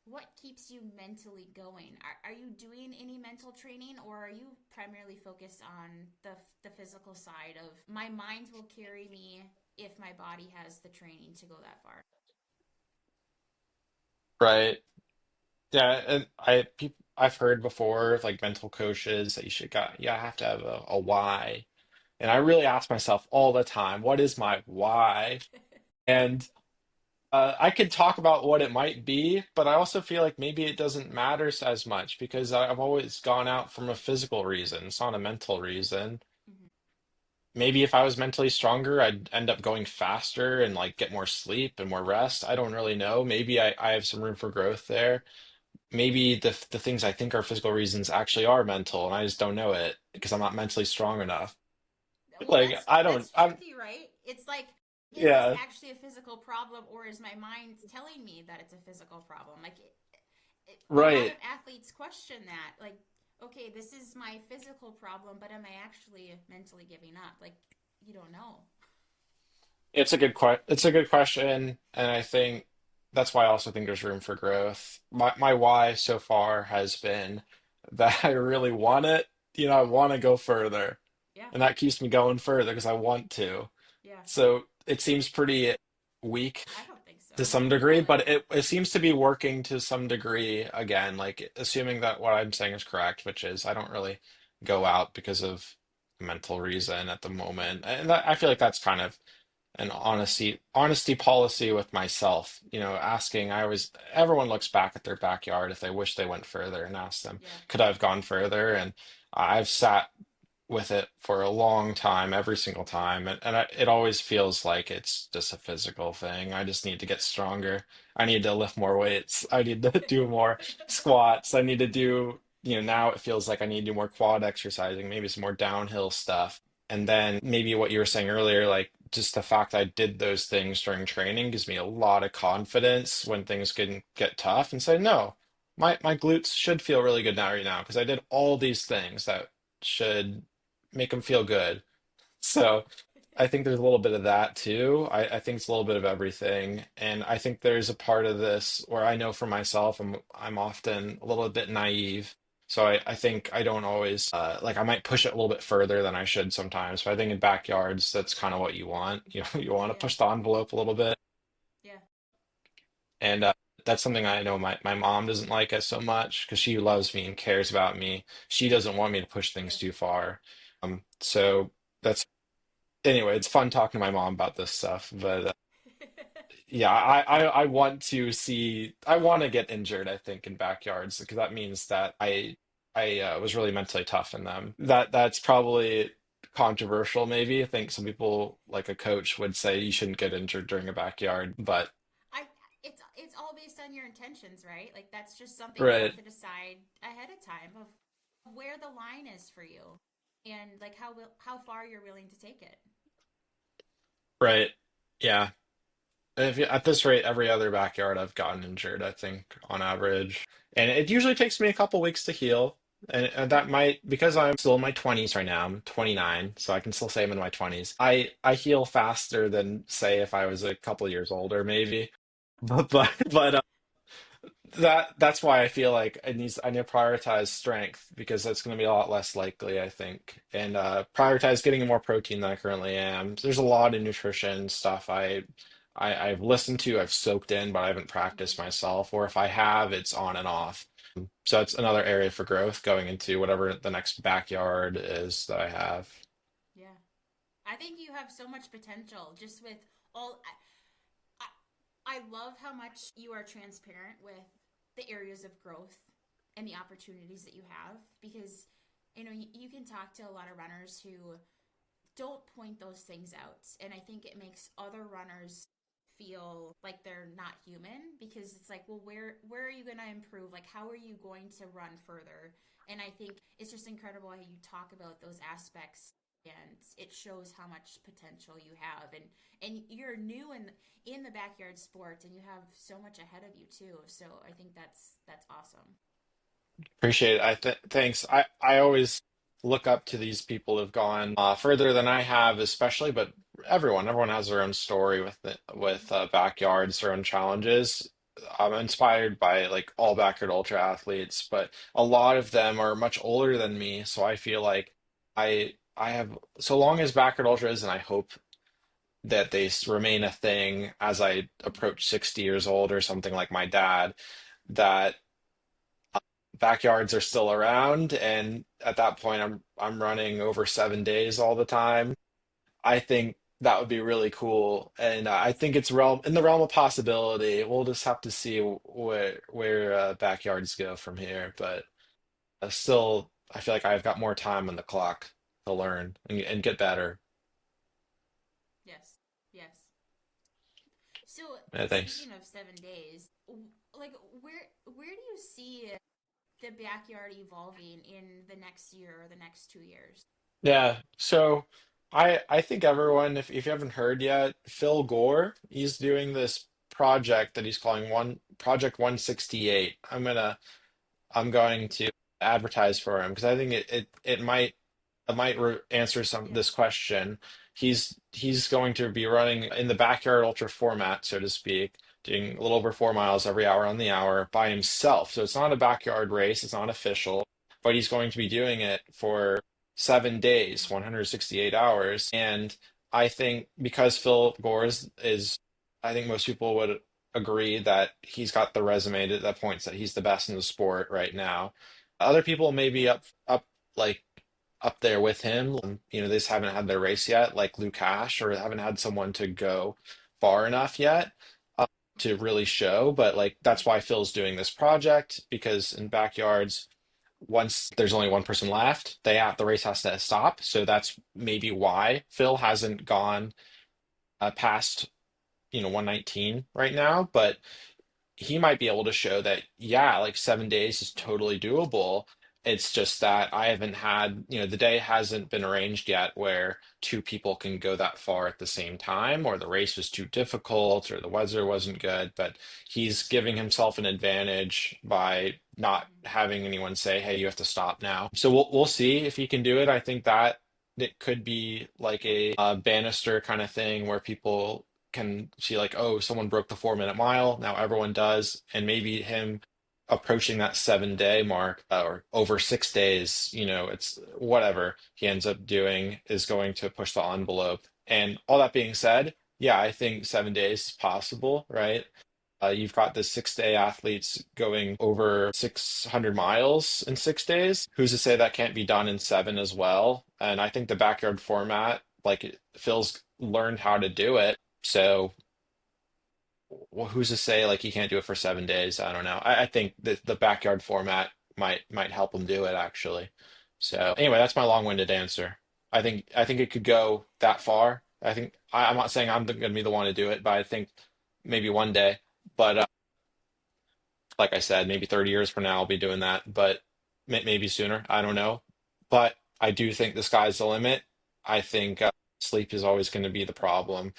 what keeps you mentally going? Are you doing any mental training or are you primarily focused on the physical side of my mind will carry me if my body has the training to go that far? Right. Yeah, and I've heard before like mental coaches that you have to have a why. And I really ask myself all the time, what is my why? And I could talk about what it might be, but I also feel like maybe it doesn't matter as much because I've always gone out from a physical reason. It's not a mental reason. Hmm. Maybe if I was mentally stronger, I'd end up going faster and like get more sleep and more rest. I don't really know. Maybe I have some room for growth there. Maybe the things I think are physical reasons actually are mental, and I just don't know it because I'm not mentally strong enough. Well, Like I don't, that's I'm tricky, right? It's like, is this yeah, actually a physical problem, or is my mind telling me that it's a physical problem? Like, a lot of right. athletes question that. Like, okay, this is my physical problem, but am I actually mentally giving up? Like, you don't know. It's a good question, and I think that's why I also think there's room for growth. My why so far has been that I really want it. I want to go further, Yeah, and that keeps me going further because I want to. yeah. So it seems pretty weak I don't think so. to some I degree, like but it. it seems to be working to some degree again, like assuming that what I'm saying is correct, which is I don't really go out because of mental reason at the moment. And I feel like that's kind of an honesty policy with myself. Asking, everyone looks back at their backyard if they wish they went further and ask them, Yeah, could I have gone further? And I've sat with it for a long time, every single time, it always feels like it's just a physical thing. I just need to get stronger. I need to lift more weights. I need to do more squats. I need to do, now it feels like I need to do more quad exercising, maybe some more downhill stuff. And then maybe what you were saying earlier, like just the fact I did those things during training gives me a lot of confidence when things can get tough and say, no, my glutes should feel really good now right now because I did all these things that should make them feel good. So I think there's a little bit of that too. I think it's a little bit of everything. And I think there's a part of this where I know for myself, I'm often a little bit naive. So I think I don't always like I might push it a little bit further than I should sometimes. But I think in backyards, that's kind of what you want. You want to yeah, push the envelope a little bit. yeah. And that's something I know my mom doesn't like us so much because she loves me and cares about me. She doesn't want me to push things Yeah. too far. So that's anyway, it's fun talking to my mom about this stuff, but yeah, I want to see, I want to get injured, I think, in backyards because that means that I was really mentally tough in them. That's probably controversial, maybe. I think some people, like a coach, would say you shouldn't get injured during a backyard, but I it's all based on your intentions, right? Like that's just something you right, have to decide ahead of time of where the line is for you and like how far you're willing to take it. right, yeah. If you, at this rate, every other backyard I've gotten injured, I think, on average. And it usually takes me a couple weeks to heal. And that might, because I'm still in my 20s right now, I'm 29, so I can still say I'm in my 20s. I heal faster than, say, if I was Yes. a couple years older, maybe. But that's why I feel like I need to prioritize strength because that's going to be a lot less likely, I think, and prioritize getting more protein than I currently am. There's a lot of nutrition stuff I've listened to, I've soaked in, but I haven't practiced Hmm. myself, or if I have, it's on and off. So it's another area for growth going into whatever the next backyard is that I have. Yeah. I think you have so much potential just with all. I love how much you are transparent with the areas of growth and the opportunities that you have because you can talk to a lot of runners who don't point those things out. And I think it makes other runners feel like they're not human because it's like, well, where are you going to improve? Like how are you going to run further? And I think it's just incredible how you talk about those aspects and it shows how much potential you have and you're new in the backyard sport and you have so much ahead of you too. So I think that's awesome. Appreciate it. Thanks. I always look up to these people who've gone further than I have, especially, but everyone has their own story with backyards, their own challenges. I'm inspired by like all backyard ultra athletes, but a lot of them are much older than me, so I feel like I have so long as backyard ultra is, and I hope that remain a thing as I approach 60 years old or something like my dad. That backyards are still around, and at that point I'm running over 7 days all the time. I think that would be really cool, and I think it's realm in the realm of possibility. We'll just have to see where backyards go from here, but still, I feel like I've got more time on the clock to learn and get better. Yes. Yes. So Yeah, thanks. speaking of 7 days, like where do you see the backyard evolving in the next year or the next 2 years? Yeah, so I think everyone, if you haven't heard yet, Phil Gore, he's doing this project that he's calling one Project 168. I'm going to advertise for him because I think it might answer some this Yes. question. He's going to be running in the backyard ultra format, so to speak, doing a little over 4 miles every hour on the hour by himself. So it's not a backyard race, it's not official, but he's going to be doing it for 7 days, 168 hours. And I think because Phil Gore I think most people would agree that he's got the resume that points that he's the best in the sport right now. Other people may be like up there with him. They just haven't had their race yet, like Luke Cash, or haven't had someone to go far enough yet to really show. But like that's why Phil's doing this project because in backyards, once there's only one person left, the race has to stop. So that's maybe why Phil hasn't gone past 119 right now, but he might be able to show that, yeah, like 7 days is totally doable. It's just that I haven't had, the day hasn't been arranged yet where two people can go that far at the same time, or the race was too difficult, or the weather wasn't good. But he's giving himself an advantage by not Mm-hmm. having anyone say, "Hey, you have to stop now." So we'll see if he can do it. I think that it could be like a Bannister kind of thing where people can see like, oh, someone broke the 4 minute mile. Now everyone does. And maybe him approaching that 7 day mark or over 6 days, it's whatever he ends up doing is going to push the envelope. And all that being said, yeah, I think 7 days is possible, right? You've got the 6 day athletes going over 600 miles in 6 days. Who's to say that can't be done in seven as well? And I think the backyard format, like Phil's learned how to do it. So well, who's to say like he can't do it for 7 days? I don't know. I think the backyard format might help him do it actually. So anyway, that's my long-winded answer. I think it could go that far. I'm not saying I'm going to be the one to do it, but I think maybe one day. But like I said, maybe 30 years from now I'll be doing that, but maybe sooner. I don't know. But I do think the sky's the limit. I think sleep is always going to be the problem.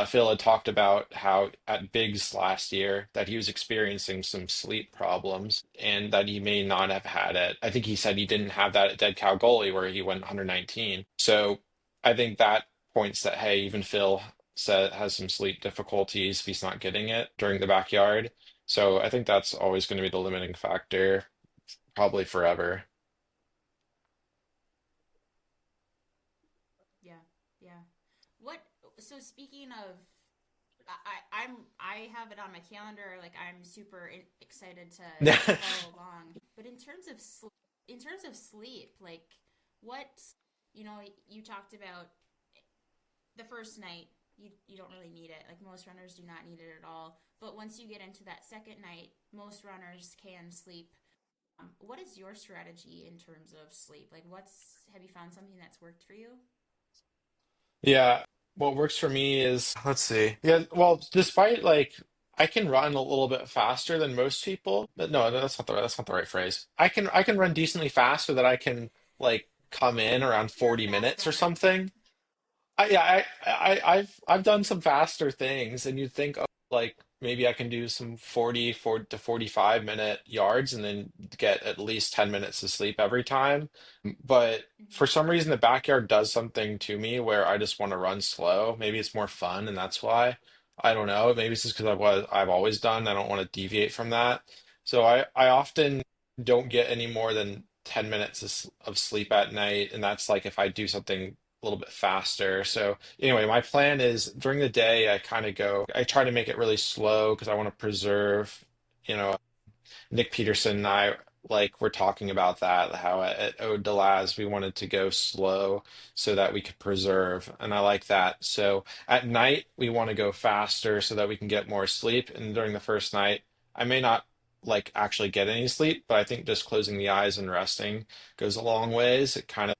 Phil had talked about how at Biggs last year that he was experiencing some sleep problems and that he may not have had it. I think he said he didn't have that at Dead Cow Goalie where he went 119. So I think that points that, hey, even Phil said has some sleep difficulties if he's not getting it during the backyard. So I think that's always going to be the limiting factor, probably forever. Yeah, yeah. What? So speaking of, I have it on my calendar. Like I'm super excited to follow along. But in terms of sleep, like what, you talked about the first night. You don't really need it. Like most runners do not need it at all. But once you get into that second night, most runners can sleep. What is your strategy in terms of sleep? Like, have you found something that's worked for you? Yeah, what works for me is, let's see. Yeah, well, despite like I can run a little bit faster than most people, but no, that's not the right phrase. I can run decently fast so that I can like come in around You're a 40 fast minutes or runner. something. I've done some faster things, and you'd think, oh, like maybe I can do some 40 to 45 minute yards and then get at least 10 minutes of sleep every time. But Hmm. for some reason, the backyard does something to me where I just want to run slow. Maybe it's more fun, and that's why. I don't know. Maybe it's just because I've always done. I don't want to deviate from that. So I often don't get any more than 10 minutes of sleep at night, and that's like if I do something a little bit faster. So anyway, my plan is during the day, I try to make it really slow because I want to preserve, you know, Nick Peterson and I like we're talking about that, how at Ode to Laz we wanted to go slow so that we could preserve, and I like that. So at night we want to go faster so that we can get more sleep, and during the first night I may not like actually get any sleep, but I think just closing the eyes and resting goes a long ways. It kind of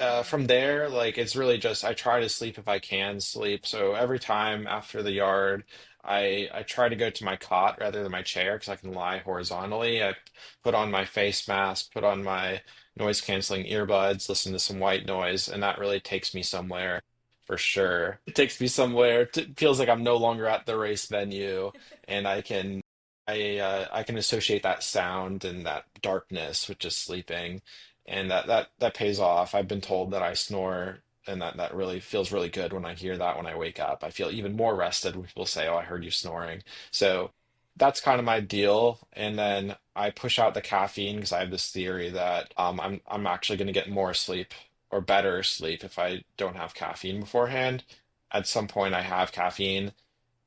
Hmm. from there, like it's really just I try to sleep if I can sleep. So every time after the yard, I try to go to my cot rather than my chair because I can lie horizontally. I put on my face mask, put on my noise canceling earbuds, listen to some white noise, and that really takes me somewhere for sure. It takes me somewhere. It feels like I'm no longer at the race venue, and I can associate that sound and that darkness with just sleeping, and that pays off. I've been told that I snore, and that really feels really good when I hear that when I wake up. I feel even more rested when people say, "Oh, I heard you snoring." So that's kind of my deal. And then I push out the caffeine because I have this theory that I'm actually going to get more sleep or better sleep if I don't have caffeine beforehand. At some point, I have caffeine.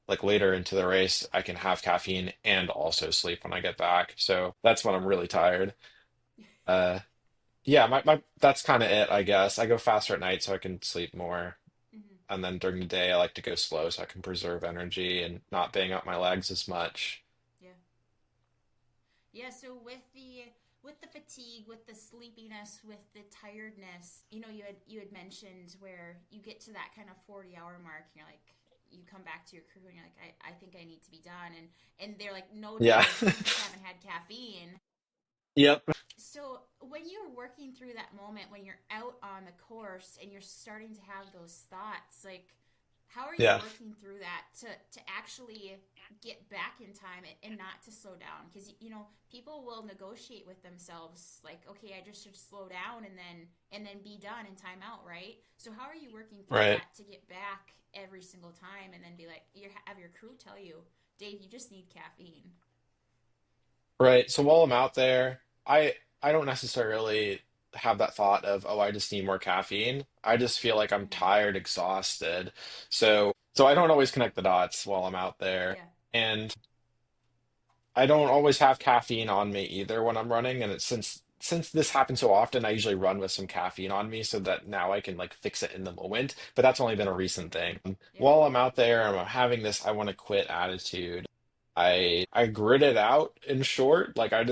Like later into the race, I can have caffeine and also sleep when I get back. So that's when I'm really tired. Uh, yeah, my that's kind of it, I guess. I go faster at night so I can sleep more. Hmm. And then during the day, I like to go slow so I can preserve energy and not bang out my legs as much. Yeah. Yeah, so with the fatigue, with the sleepiness, with the tiredness, you had mentioned where you get to that kind of 40-hour mark, and you're like you come back to your crew and you're like, I think I need to be done, and they're like, no, Yeah. Dave, you just haven't had caffeine. Yep. So when you're working through that moment, when you're out on the course and you're starting to have those thoughts, like how are you Yeah. working through that to actually get back in time and not to slow down? Because people will negotiate with themselves, like, okay, I just should slow down and then be done and time out, right? So how are you working through Right. that to get back every single time and then be like, you have your crew tell you, Dave, you just need caffeine. Right. So while I'm out there, I don't necessarily have that thought of, oh, I just need more caffeine. I just feel like I'm Mm-hmm. tired, exhausted. So I don't always connect the dots while I'm out there. Yeah. And I don't always have caffeine on me either when I'm running, and it's since since this happens so often, I usually run with some caffeine on me so that now I can like fix it in the moment. But that's only been a recent thing. Yeah. While I'm out there, I'm having this I want to quit attitude. I grit it out in short. Like I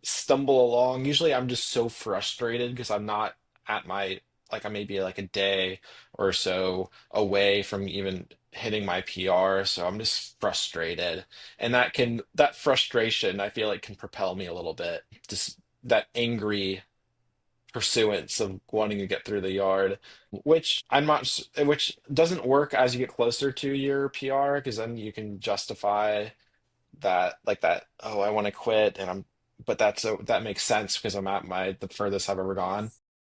stumble along. Usually I'm just so frustrated because I'm not at my like I may be like a day or so away from even hitting my PR. So I'm just frustrated. And that frustration I feel like can propel me a little bit. Just that angry pursuance of wanting to get through the yard, which which doesn't work as you get closer to your PR because then you can justify oh I want to quit and I'm but that makes sense because I'm at the furthest I've ever gone.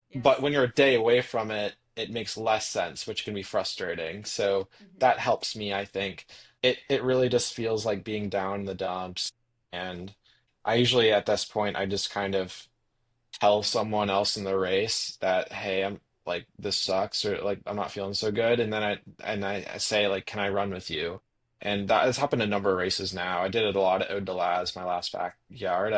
Yes. But Yes. when you're a day away from it, it makes less sense, which can be frustrating. So Hmm. that helps me, I think. It really just feels like being down in the dumps. And I usually at this point I just kind of tell someone else in the race that, hey, I'm like this sucks or like I'm not feeling so good. And then I say like, can I run with you? And that has happened a number of races now. I did it a lot at Ode de Laz, my last backyard.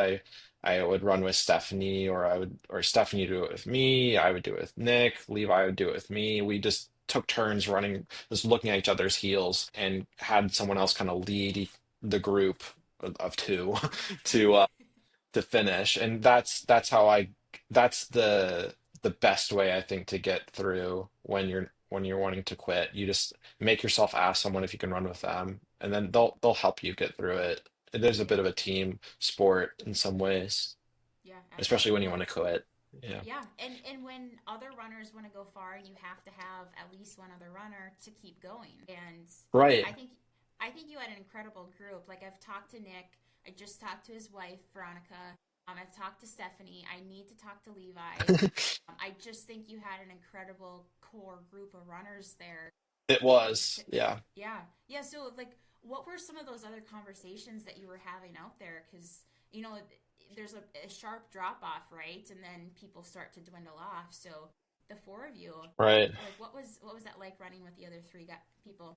I would run with Stephanie or Stephanie do it with me. I would do it with Nick. Levi would do it with me. We just took turns running, just looking at each other's heels and had someone else kind of lead the group of two to finish. And that's how I that's the best way I think to get through when you're wanting to quit. You just make yourself ask someone if you can run with them, and then they'll help you get through it. There's a bit Yeah. of a team sport in some ways, Yeah, especially when absolutely. you Well, want to quit. Yeah. yeah, and when other runners want to go far, you have to have at least one other runner to keep going. And Right. I think I think you had an incredible group. Like I've talked to Nick, I just talked to his wife Veronica. I've talked to Stephanie. I need to talk to Levi. I just think you had an incredible core group of runners there. It was. Yeah. Yeah, yeah. So like, what were some of those other conversations that you were having out there? Because you know, there's a sharp drop off, right? And then people start to dwindle off. So the four of you, Right. like, what was that like running with the other three people?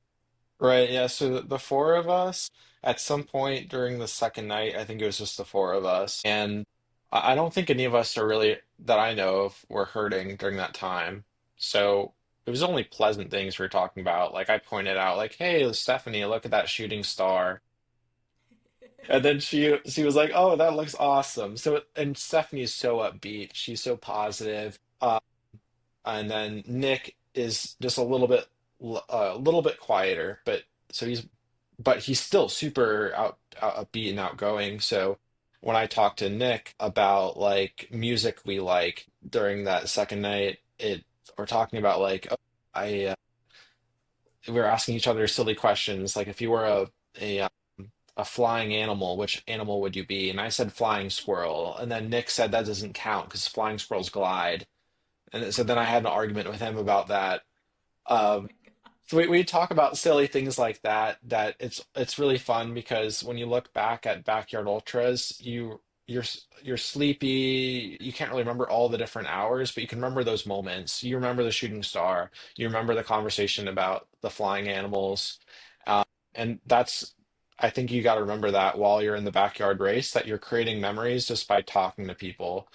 Right, yeah. So the four of us, at some point during the second night, I think it was just the four of us, and I don't think any of us are really that I know of were hurting during that time. So it was only pleasant things we were talking about. Like I pointed out, like, "Hey, Stephanie, look at that shooting star," and then she was like, "Oh, that looks awesome." So and Stephanie is so upbeat. She's so positive. And then Nick is just a little bit quieter, but so he's still super upbeat and outgoing. So when I talked to Nick about like music we like during that second night, it we're talking about like I we were asking each other silly questions like if you were a flying animal, which animal would you be? And I said flying squirrel, and then Nick said that doesn't count because flying squirrels glide. And so then I had an argument with him about that. Oh Um, my so we talk about silly things like that, that it's really fun because when you look back at backyard ultras, you're sleepy, you can't really remember all the different hours, but you can remember those moments. You remember the shooting star, you remember the conversation about the flying animals. Uh, and that's I think you got to remember that while you're in the backyard race, that you're creating memories just by talking to people,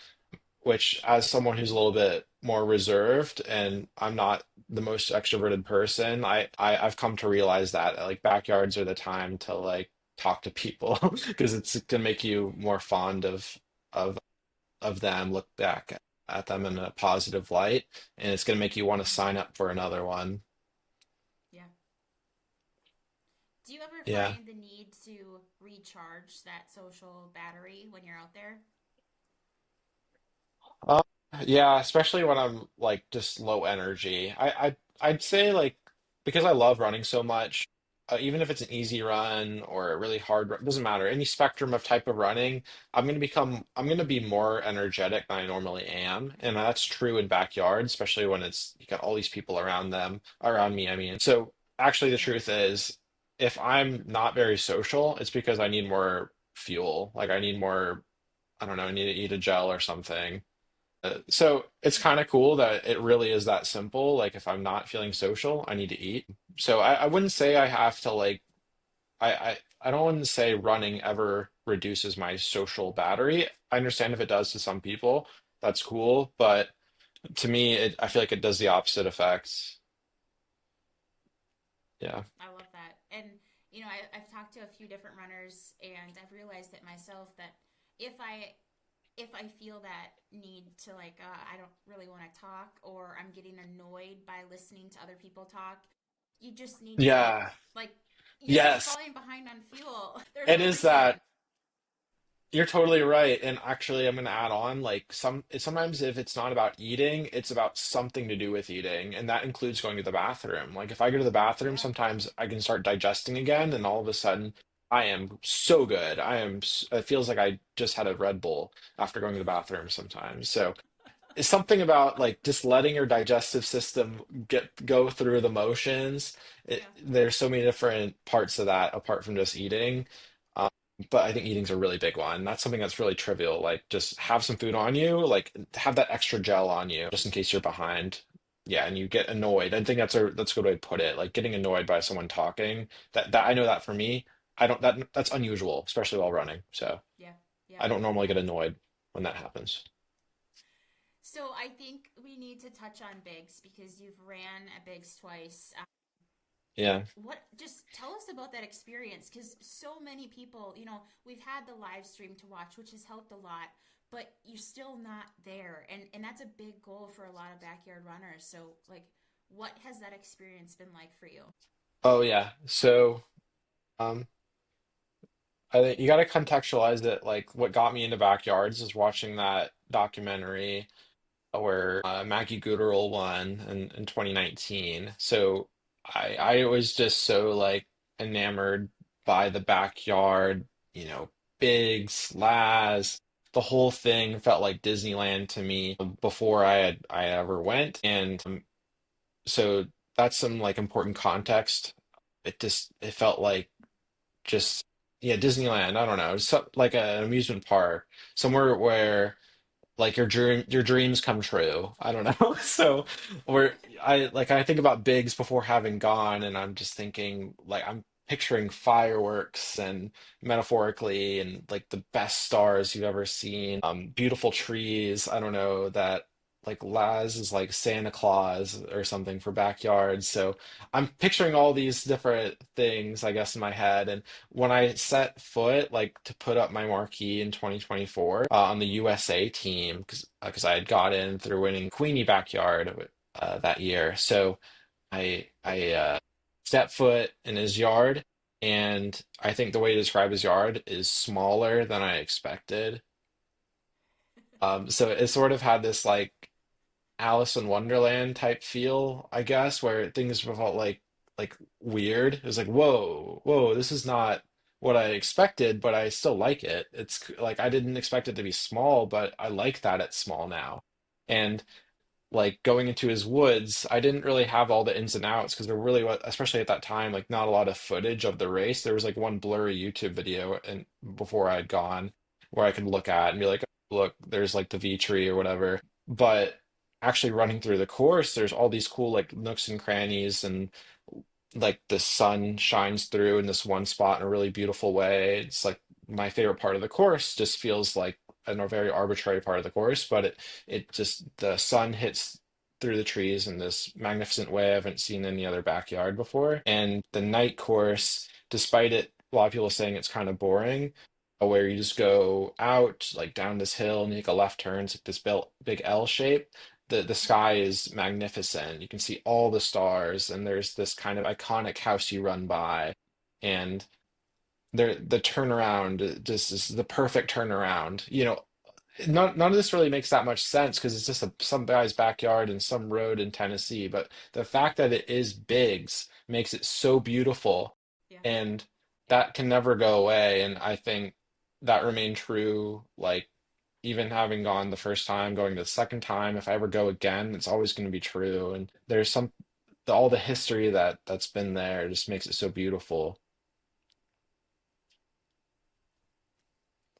which as someone who's a little bit more reserved and I'm not the most extroverted person, I've come to realize that like backyards are the time to like talk to people because it's gonna make you more fond of of them, look back at them in a positive light, and it's gonna make you want to God. sign up for another one. Yeah. Do you ever Yeah. find the need to recharge that social battery when you're out there? Uh, yeah, especially when I'm like just low energy. I'd say like because I love running so much, even if it's an easy run or a really hard run, doesn't matter. Any spectrum of type of running, I'm gonna be more energetic than I normally am, and that's true in backyard, especially when it's you got all these people around me. I mean, so actually the Yeah. truth is, if I'm not very social, it's because I need more fuel. Like I need more. I don't know. I need to eat a gel or something. So it's Yeah. kind of cool that it really is that simple. Like if I'm not feeling social, I need to eat. So I wouldn't say I have to like I don't want to say running ever. reduces my social battery. I understand if it does to some people, that's cool, but to me, I feel like it does the opposite effects. Yeah. I love that. And, I've talked to a few different runners and I've realized it myself that if I if I feel that need to like I don't really want to talk or I'm getting annoyed by listening to other people talk, you just need to Yeah. like you're just Yes. falling behind on fuel. There's It a is that. reason. You're totally right. And actually, I'm going to add on like sometimes if it's not about eating, it's about something to do with eating. And that includes going to the bathroom. Like if I go to the bathroom, Yeah. sometimes I can start digesting again. And all of a sudden, I am so good. It feels like I just had a Red Bull after going to the bathroom sometimes. So it's something about like just letting your digestive system go through the motions. Yeah. There's so many different parts of that apart from just eating. Um, but I think eating's a really big one. That's something that's really trivial. Like just have some food on you, like have that extra gel on you just in case you're behind. Yeah, and you get annoyed. I think that's a good way to put it. Like getting annoyed by someone talking. That I know that for me, I don't that's unusual, especially while running. So Yeah. Yeah. I don't normally Yeah. get annoyed when that happens. So I think we need to touch on Bigs because you've ran at Bigs twice. Yeah. What just tell us about that experience because so many people, we've had the live stream to watch, which has helped a lot, but you're still not there, and that's a big goal for a lot of backyard runners. So, like, what has that experience been like for you? Oh yeah. So um I think you got to contextualize it. Like what got me into backyards is watching that documentary where Maggie Gooderl won in 2019. So I was just so like enamored by the backyard, you know, Biggs, Laz, the whole thing felt like Disneyland to me before I ever went. And so that's some like important context. It felt like just yeah, Disneyland. I don't know, like an amusement park, somewhere where like your dreams come true. I don't know. So where I think about Biggs before having gone, and I'm just thinking like I'm picturing fireworks and metaphorically and like the best stars you've ever seen. Beautiful trees. I don't know that like Laz is like Santa Claus or something for backyards. So I'm picturing all these different things, I guess, in my head. And when I set foot, like to put up my marquee in 2024 on the USA team, because I had got in through winning Queenie Backyard that year. So I stepped foot in his yard, and I think the way to describe his yard is smaller than I expected. So it sort of had this like Alice in Wonderland type feel, I guess, where things felt like weird. It was like, whoa, this is not what I expected, but I still like it. It's like I didn't expect it to be small, but I like that it's small now. And like going into his woods, I didn't really have all the ins and outs because there really was, especially at that time, like not a lot of footage of the race. There was like one blurry YouTube video and before I'd gone where I could look at and be like, "Oh, look, there's like the V tree or whatever." But actually running through the course, there's all these cool like nooks and crannies and like the sun shines through in this one spot in a really beautiful way. It's like my favorite part of the course just feels like a very arbitrary part of the course, but it just the sun hits through the trees in this magnificent way I haven't seen any other backyard before. And the night course, despite it, a lot of people saying it's kind of boring, where you just go out like down this hill and you take a left turn, it's like this big L shape. The sky is magnificent. You can see all the stars, and there's this kind of iconic house you run by, and the turnaround just is the perfect turnaround. None of this really makes that much sense because it's just some guy's backyard and some road in Tennessee. But the fact that it is Biggs makes it so beautiful, Yeah. and that can never go away. And I think that remained true. Like even having gone the first time, going the second time, if I ever go again, it's always going to be true. And there's all the history that's been there just makes it so beautiful.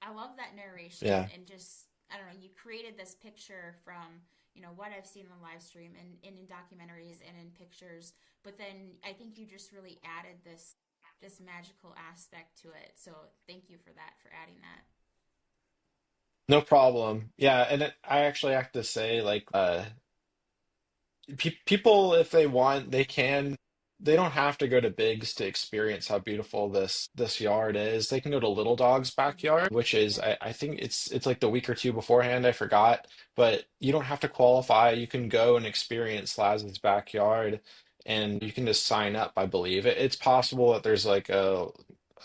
I love that narration Yeah. and just I don't know, you created this picture from, what I've seen on live stream and in documentaries and in pictures, but then I think you just really added this this magical aspect to it. So thank you for that, for adding that. No problem. Yeah, and I actually have to say, like, people, if they want, they can. They don't have to go to Biggs to experience how beautiful this yard is. They can go to Little Dog's backyard, which is Yep. I think it's like the week or two beforehand. I forgot, but you don't have to qualify. You can go and experience Laz's backyard, and you can just sign up. I believe it's possible that there's like a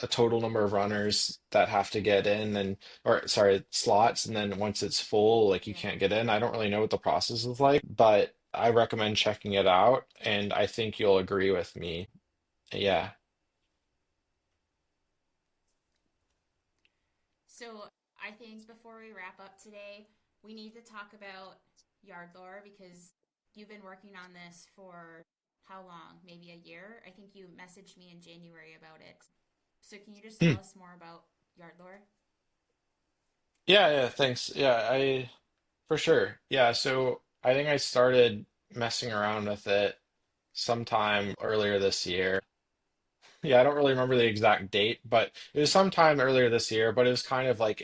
total number of runners that have to get in, and or sorry, slots, and then once it's full, like you Yeah. can't get in. I don't really know what the process is like, but I recommend checking it out, and I think you'll agree with me. Yeah. So I think before we wrap up today, we need to talk about yard lore because you've been working on this for how long? Maybe a year? I think you messaged me in January about it. So can you just tell Hmm. us more about yard lore? Yeah, yeah, thanks. Yeah, I for sure. Yeah, so I think I started messing around with it sometime earlier this year. Yeah, I don't really remember the exact date, but it was sometime earlier this year, but it was kind of like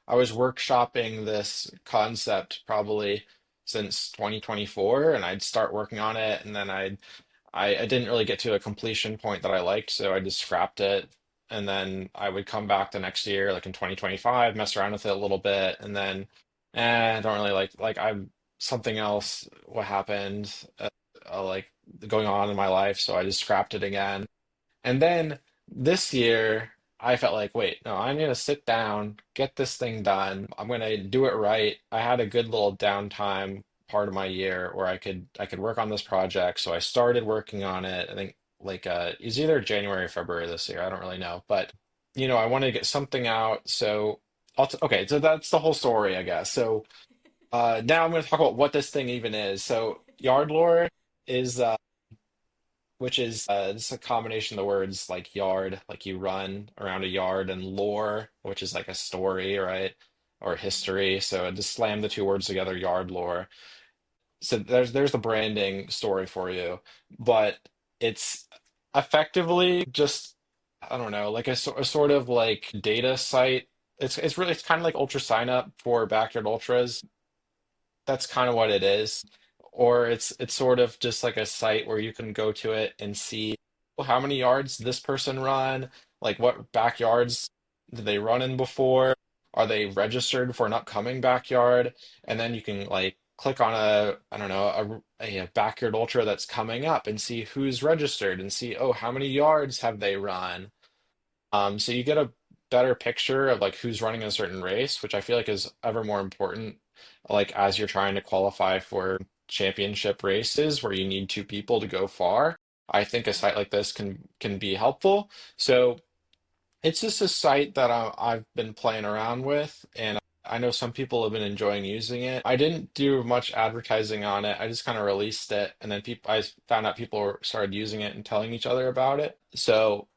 I was workshopping this concept probably since 2024, and I'd start working on it, and then I didn't really get to a completion point that I liked, so I just scrapped it. And then I would come back the next year, like in 2025, mess around with it a little bit, and then, I don't really like I'm something else. What happened, like going on in my life, so I just scrapped it again. And then this year, I felt like, wait, no, I'm gonna sit down, get this thing done. I'm gonna do it right. I had a good little downtime part of my year where I could work on this project. So I started working on it. I think like it was either January or February this year. I don't really know, but I wanted to get something out. So okay, so that's the whole story, I guess. So now I'm going to talk about what this thing even is. So yard lore is which is just a combination of the words like yard, like you run around a yard, and lore, which is like a story, right? Or Mm-hmm. history. So I just slam the two words together, yard lore. So there's the branding story for you, but it's effectively just I don't know, like a sort of like data site. It's kind of like Ultra Sign Up for backyard ultras. That's kind of what it is. Or it's sort of just like a site where you can go to it and see, well, how many yards this person run, like what backyards did they run in before? Are they registered for an upcoming backyard? And then you can like click on I don't know, a backyard ultra that's coming up and see who's registered and see, oh, how many yards have they run? So you get a better picture of like who's running a certain race, which I feel like is ever more important, like as you're trying to qualify for championship races where you need two people to go far. I think a Yeah. site like this can be helpful. So it's just a site that I've been playing around with, and I know some people have been enjoying using it. I didn't do much advertising on it. I just kind of released it, and then I found out people started using it and telling each other about it. So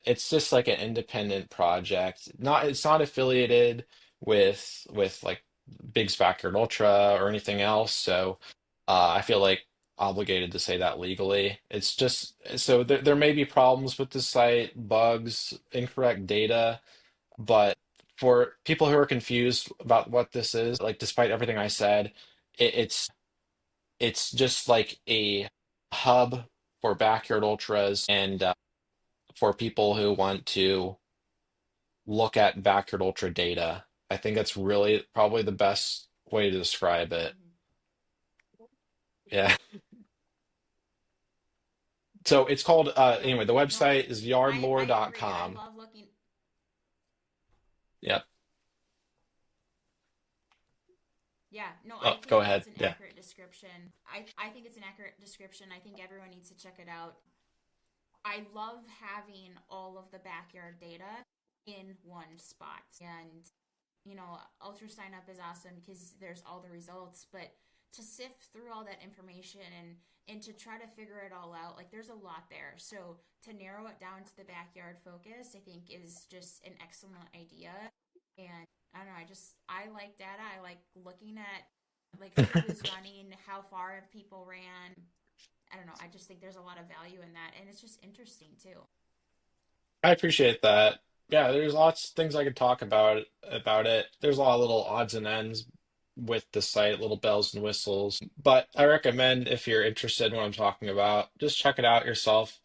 it's just like an independent project. It's not affiliated with like Big's Backyard Ultra or anything else. So I feel like obligated to say that legally. It's just so there may be problems with the site, bugs, incorrect data, but for people who are confused about what this is, like despite everything I said, it's just like a hub for backyard ultras and for people who want to look at backyard ultra data. I think that's really probably the best way to describe it. Mm-hmm. Yeah. So it's called Yeah. anyway, the No, website is I agree. I yardlore.com. love looking. Yep. Yeah, no, I Oh, go think ahead. it's an Yeah. accurate description. I think it's an accurate description. I think everyone needs to check it out. I love having all of the backyard data in one spot. And, Ultra Sign Up is awesome because there's all the results, but to sift through all that information and to try to figure it all out, like there's a lot there. So to narrow it down to the backyard focus, I think is just an excellent idea. And I don't know, I like data. I like looking at like who is running, how far have people ran. I don't know. I just think there's a lot of value in that, and it's just interesting too. I appreciate that. Yeah, there's lots of things I could talk about it. There's a lot of little odds and ends with the site, little bells and whistles. But I recommend if you're interested in what I'm talking about, just check it out yourself.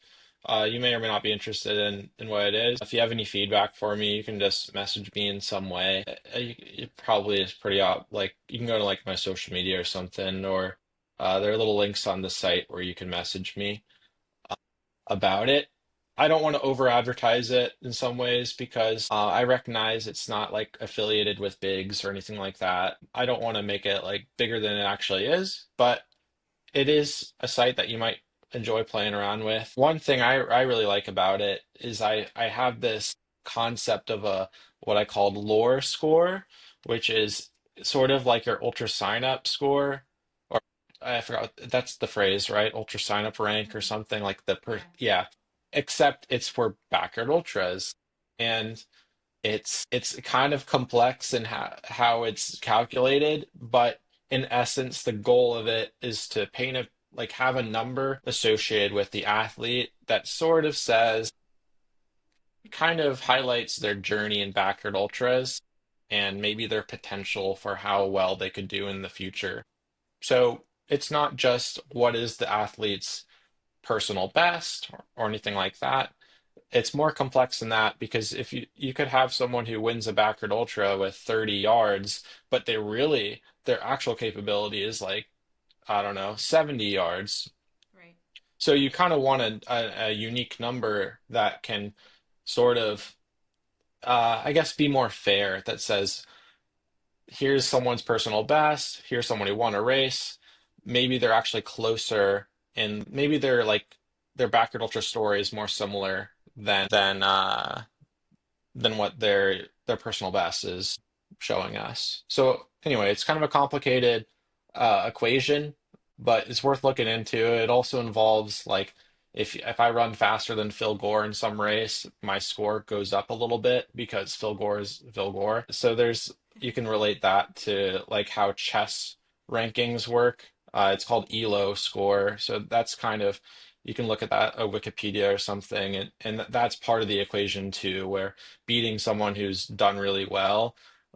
You may or may not be interested in what it is. If you have any feedback for me, you can just message me in some way. It probably is pretty like you can go to like my social media or something, or there are little links on the site where you can message me about it. I don't want to over advertise it in some ways because I recognize it's not like affiliated with Bigs or anything like that. I don't want to make it like bigger than it actually is, but it is a site that you might enjoy playing around with. One thing I really like about it is I have this concept of a what I called lore score, which is sort of like your ultra sign up score, or I forgot that's the phrase, right? Ultra sign up rank or Hmm. something like the per Yeah. yeah. Except it's for backyard ultras. And it's kind of complex in how it's calculated, but in essence, the goal of it is to paint a like have a number associated with the athlete that sort of says kind of highlights their journey in backyard ultras and maybe their potential for how well they could do in the future. So it's not just what is the athlete's personal best or anything like that. It's more complex than that because if you could have someone who wins a backward ultra with 30 yards, but their actual capability is like, I don't know, 70 yards. Right. So you kind of want a unique number that can sort of I guess be more fair that says here's someone's personal best, here's someone who won a race. Maybe they're actually closer and maybe they're like their backward ultra story is more similar than what their personal best is showing us. So anyway, it's kind of a complicated equation, but it's worth looking into. It also involves like if I run faster than Phil Gore in some race, my score goes up a little bit because Phil Gore is Phil Gore. So there's you can relate that to like how chess rankings work. It's called ELO score. So that's kind of you can look at that at Wikipedia or something, and that's part of the equation too, where beating someone who's done really well,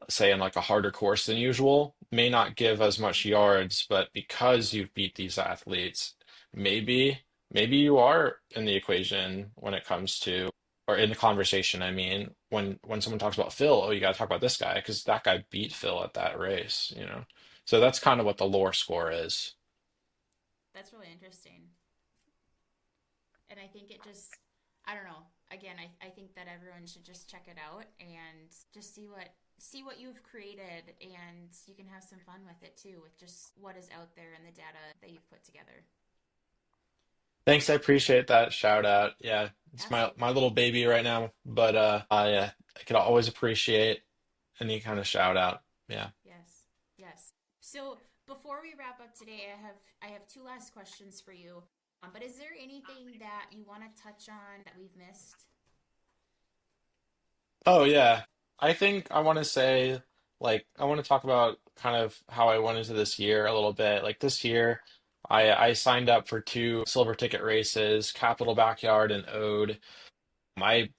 say in like a harder course than usual, may not give as much yards, but because you've beat these athletes, maybe you are in the equation when it comes to, or in the conversation, I mean, when someone talks about Phil, oh, you got to talk about this guy because that guy beat Phil at that race, you know. So that's kind of what the lore score is. That's really interesting. And I think it just, I don't know. Again, I think that everyone should just check it out and just see what you've created, and you can have some fun with it too, with just what is out there and the data that you've put together. Thanks, I appreciate that shout out. Yeah, it's my Absolutely. little baby right now, but I could always appreciate any kind of shout out. Yeah. Yes. Yes. So before we wrap up today, I have two last questions for you. But is there anything that you want to touch on that we've missed? Oh yeah. I think I want to say like I want to talk about kind of how I went into this year a little bit. Like this year, I signed up for two silver ticket races, Capital Backyard and Ode. I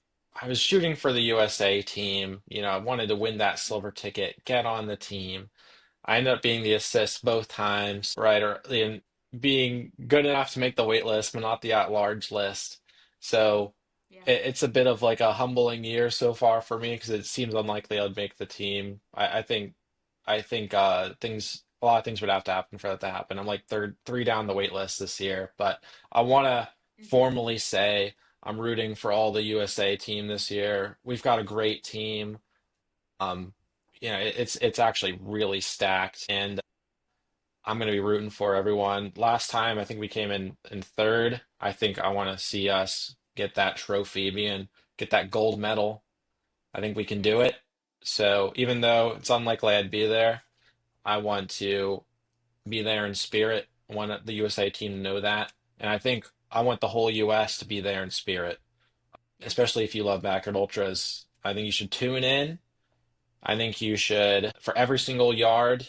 I was shooting for the USA team. You know, I wanted to win that silver ticket, get on the team. I ended up being the assist both times, right? Or in being good enough to make the wait list, but not the at-large list. So Yeah. it's a bit of like a humbling year so far for me because it seems unlikely I'd make the team. I think a lot of things would have to happen for that to happen. I'm like three down the wait list this year, but I want to Mm-hmm. formally say I'm rooting for all the USA team this year. We've got a great team. Um, it's actually really stacked, and I'm going to be rooting for everyone. Last time, I think we came in third. I think I want to see us get that trophy, and get that gold medal. I think we can do Yes. it. So even though it's unlikely I'd be there, I want to be there in spirit. I want the USA team to know that, and I think I want the whole US to be there in spirit, Yes. especially if you love Backyard Ultras. I think you should tune in. I think you should, for every single yard,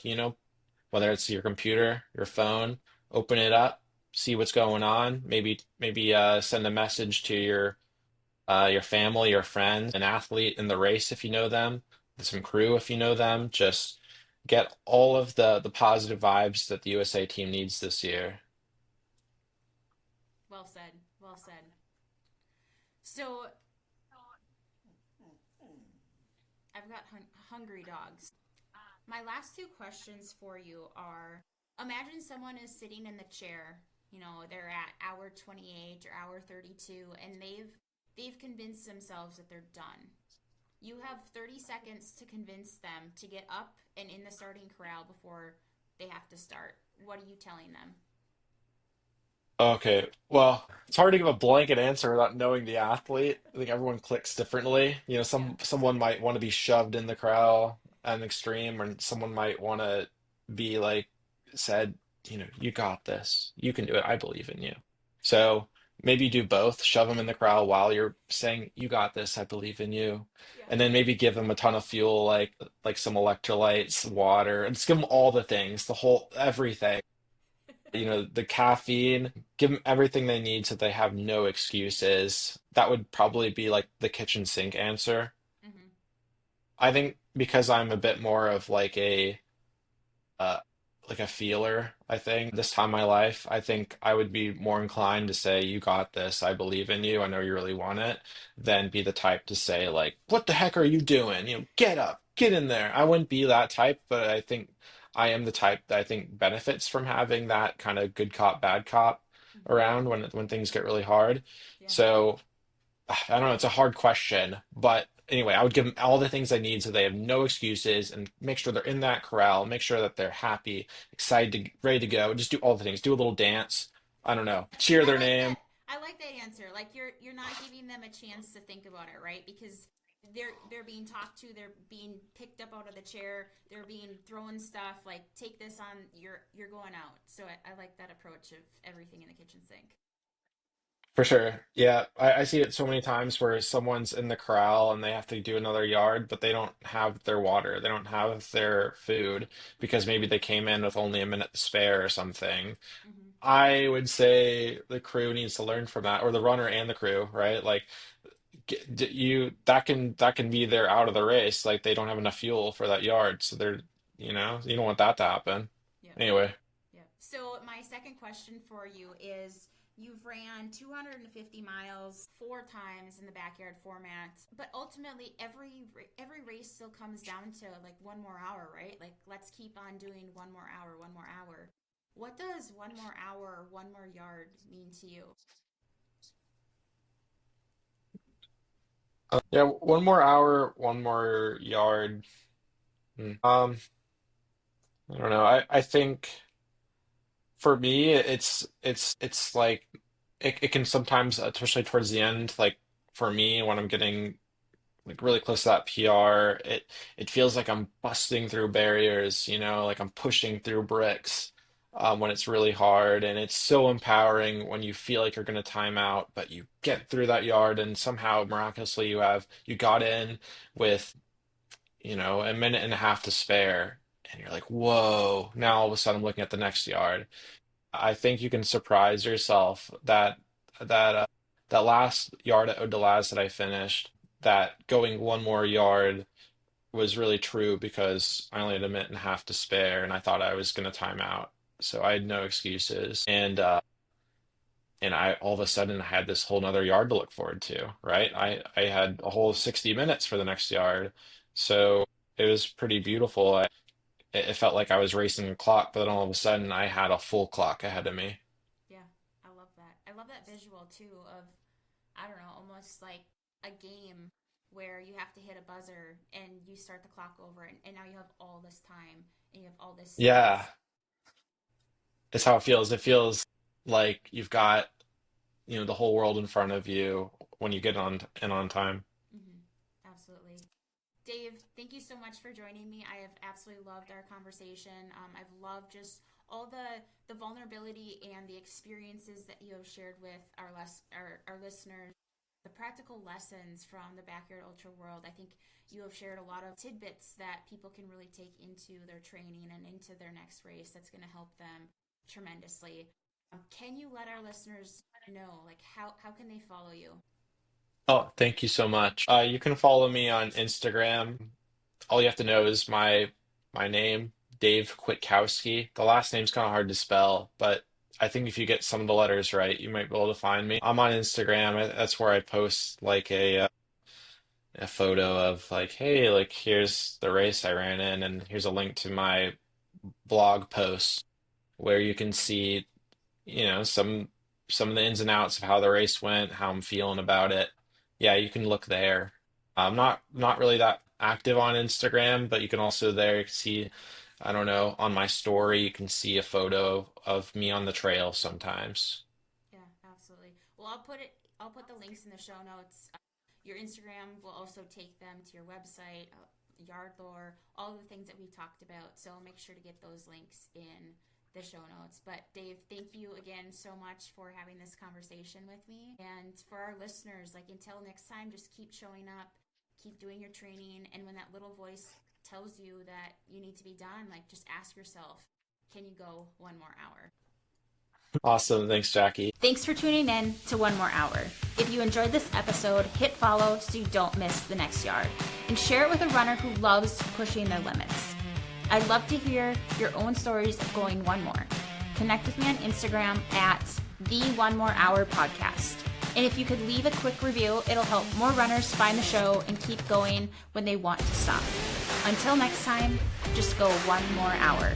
whether it's your computer, your phone, open it up, see what's going on. Maybe send a message to your your family, your friends, an athlete in the race if you know them, some crew if you know them. Just get all of the positive vibes that the USA team needs this year. Well said. Well said. So I've got hungry dogs. My last two questions for you are, imagine someone is sitting in the chair, they're at hour 28 or hour 32 and they've convinced themselves that they're done. You have 30 seconds to convince them to get up and in the starting corral before they have to start. What are you telling them? Okay, well, it's hard to give a blanket answer without knowing the athlete. I think everyone clicks differently. Yeah. Someone might want to be shoved in the corral at an extreme, or someone might want to be like said, you got this. You can do it. I believe in you. So maybe do both. Shove them in the corral while you're saying, you got this. I believe in you. Yeah. And then maybe give them a ton of fuel, like some electrolytes, water, and just give them all the things, the whole everything. The caffeine, give them everything they need so they have no excuses. That would probably be like the kitchen sink answer. Mm-hmm. I think because I'm a bit more of uh like a feeler, I think this time in my life, I think I would be more inclined to say, you got this, I believe in you, I know you really want it, than be the type to say like, what the heck are you doing? Get up, get in there. I wouldn't be that type, but I think I am the type that I think benefits from having that kind of good cop, bad cop Mm-hmm. around when things get really hard. Yeah. So I don't know, it's a hard question, but anyway, I would give them all the things they need so they have no excuses and make sure they're in that corral, make sure that they're happy, excited, ready to go. Just do all the things. Do a little dance. I don't know. Cheer I their like name. that. I like that answer. Like you're not giving them a chance to think about it, right? Because they're being talked to, they're being picked up out of the chair, they're being thrown stuff. Like take this on. You're going out. So I like that approach of everything in the kitchen sink. For sure. Yeah, I see it so many times where someone's in the corral and they have to do another yard, but they don't have their water, they don't have their food because maybe they came in with only a minute to spare or something. Mm-hmm. I would say the crew needs to learn from that, or the runner and the crew, right? Like that can be their out of the race. Like they don't have enough fuel for that yard, so you don't want that to happen. Yep. Anyway, Yep. So my second question for you is you've ran 250 miles four times in the backyard format, but ultimately every race still comes down to like 1 more hour, right? Like let's keep on doing 1 more hour, 1 more hour. What does 1 more hour, 1 more yard mean to you? yeah, one more hour, one more yard. I don't know. I think for me, it's like it can sometimes, especially towards the end, like for me when I'm getting like really close to that PR, it feels like I'm busting through barriers, like I'm pushing through bricks when it's really hard, and it's so empowering when you feel like you're going to time out, but you get through that yard and somehow miraculously you got in with a minute and a half to spare, and you're like, whoa! Now all of a sudden I'm looking at the next yard. I think you can surprise yourself that last yard at Odelaz that I finished, that going one more yard was really true because I only had a minute and a half to spare and I thought I was going to time out. So I had no excuses. And I all of a sudden had this whole nother yard to look forward to, right? I had a whole 60 minutes for the next yard. So it was pretty beautiful. It felt like I was racing the clock, but then all of a sudden I had a full clock ahead of me. Yeah, I love that. I love that visual too of, I don't know, almost like a game where you have to hit a buzzer and you start the clock over and now you have all this time and you have all this Yeah, space. it's how it feels. It feels like you've got, the whole world in front of you when you get on time. Hmm. Absolutely. Dave, thank you so much for joining me. I have absolutely loved our conversation. I've loved just all the vulnerability and the experiences that you have shared with our listeners, the practical lessons from the backyard ultra world. I think you have shared a lot of tidbits that people can really take into their training and into their next race. That's going to help them tremendously. Can you let our listeners know, like how can they follow you? Oh, thank you so much. You can follow me on Instagram. All you have to know is my name, Dave Kwiatkowski. The last name's kind of hard to spell, but I think if you get some of the letters right, you might be able to find me. I'm on Instagram. That's where I post like a photo of like, hey, like here's the race I ran in, and here's a link to my blog post where you can see, some of the ins and outs of how the race went, how I'm feeling about it. Yeah, you can look there. I'm not really that active on Instagram, but you can also there see, I don't know, on my story, you can see a photo of me on the trail sometimes. Yeah, absolutely. Well, I'll put the links in the show notes. Your Instagram will also take them to your website, yard lore, all the things that we've talked about. So I'll make sure to get those links in the show notes. But Dave, thank you again so much for having this conversation with me. And for our listeners, like until next time, just keep showing up, keep doing your training. And when that little voice tells you that you need to be done, like just ask yourself, can you go one more hour? Awesome. Thanks, Jackie. Thanks for tuning in to One More Hour. If you enjoyed this episode, hit follow so you don't miss the next yard. And share it with a runner who loves pushing their limits. I'd love to hear your own stories of going one more. Connect with me on Instagram at the One More Hour Podcast. And if you could leave a quick review, it'll help more runners find the show and keep going when they want to stop. Until next time, just go one more hour.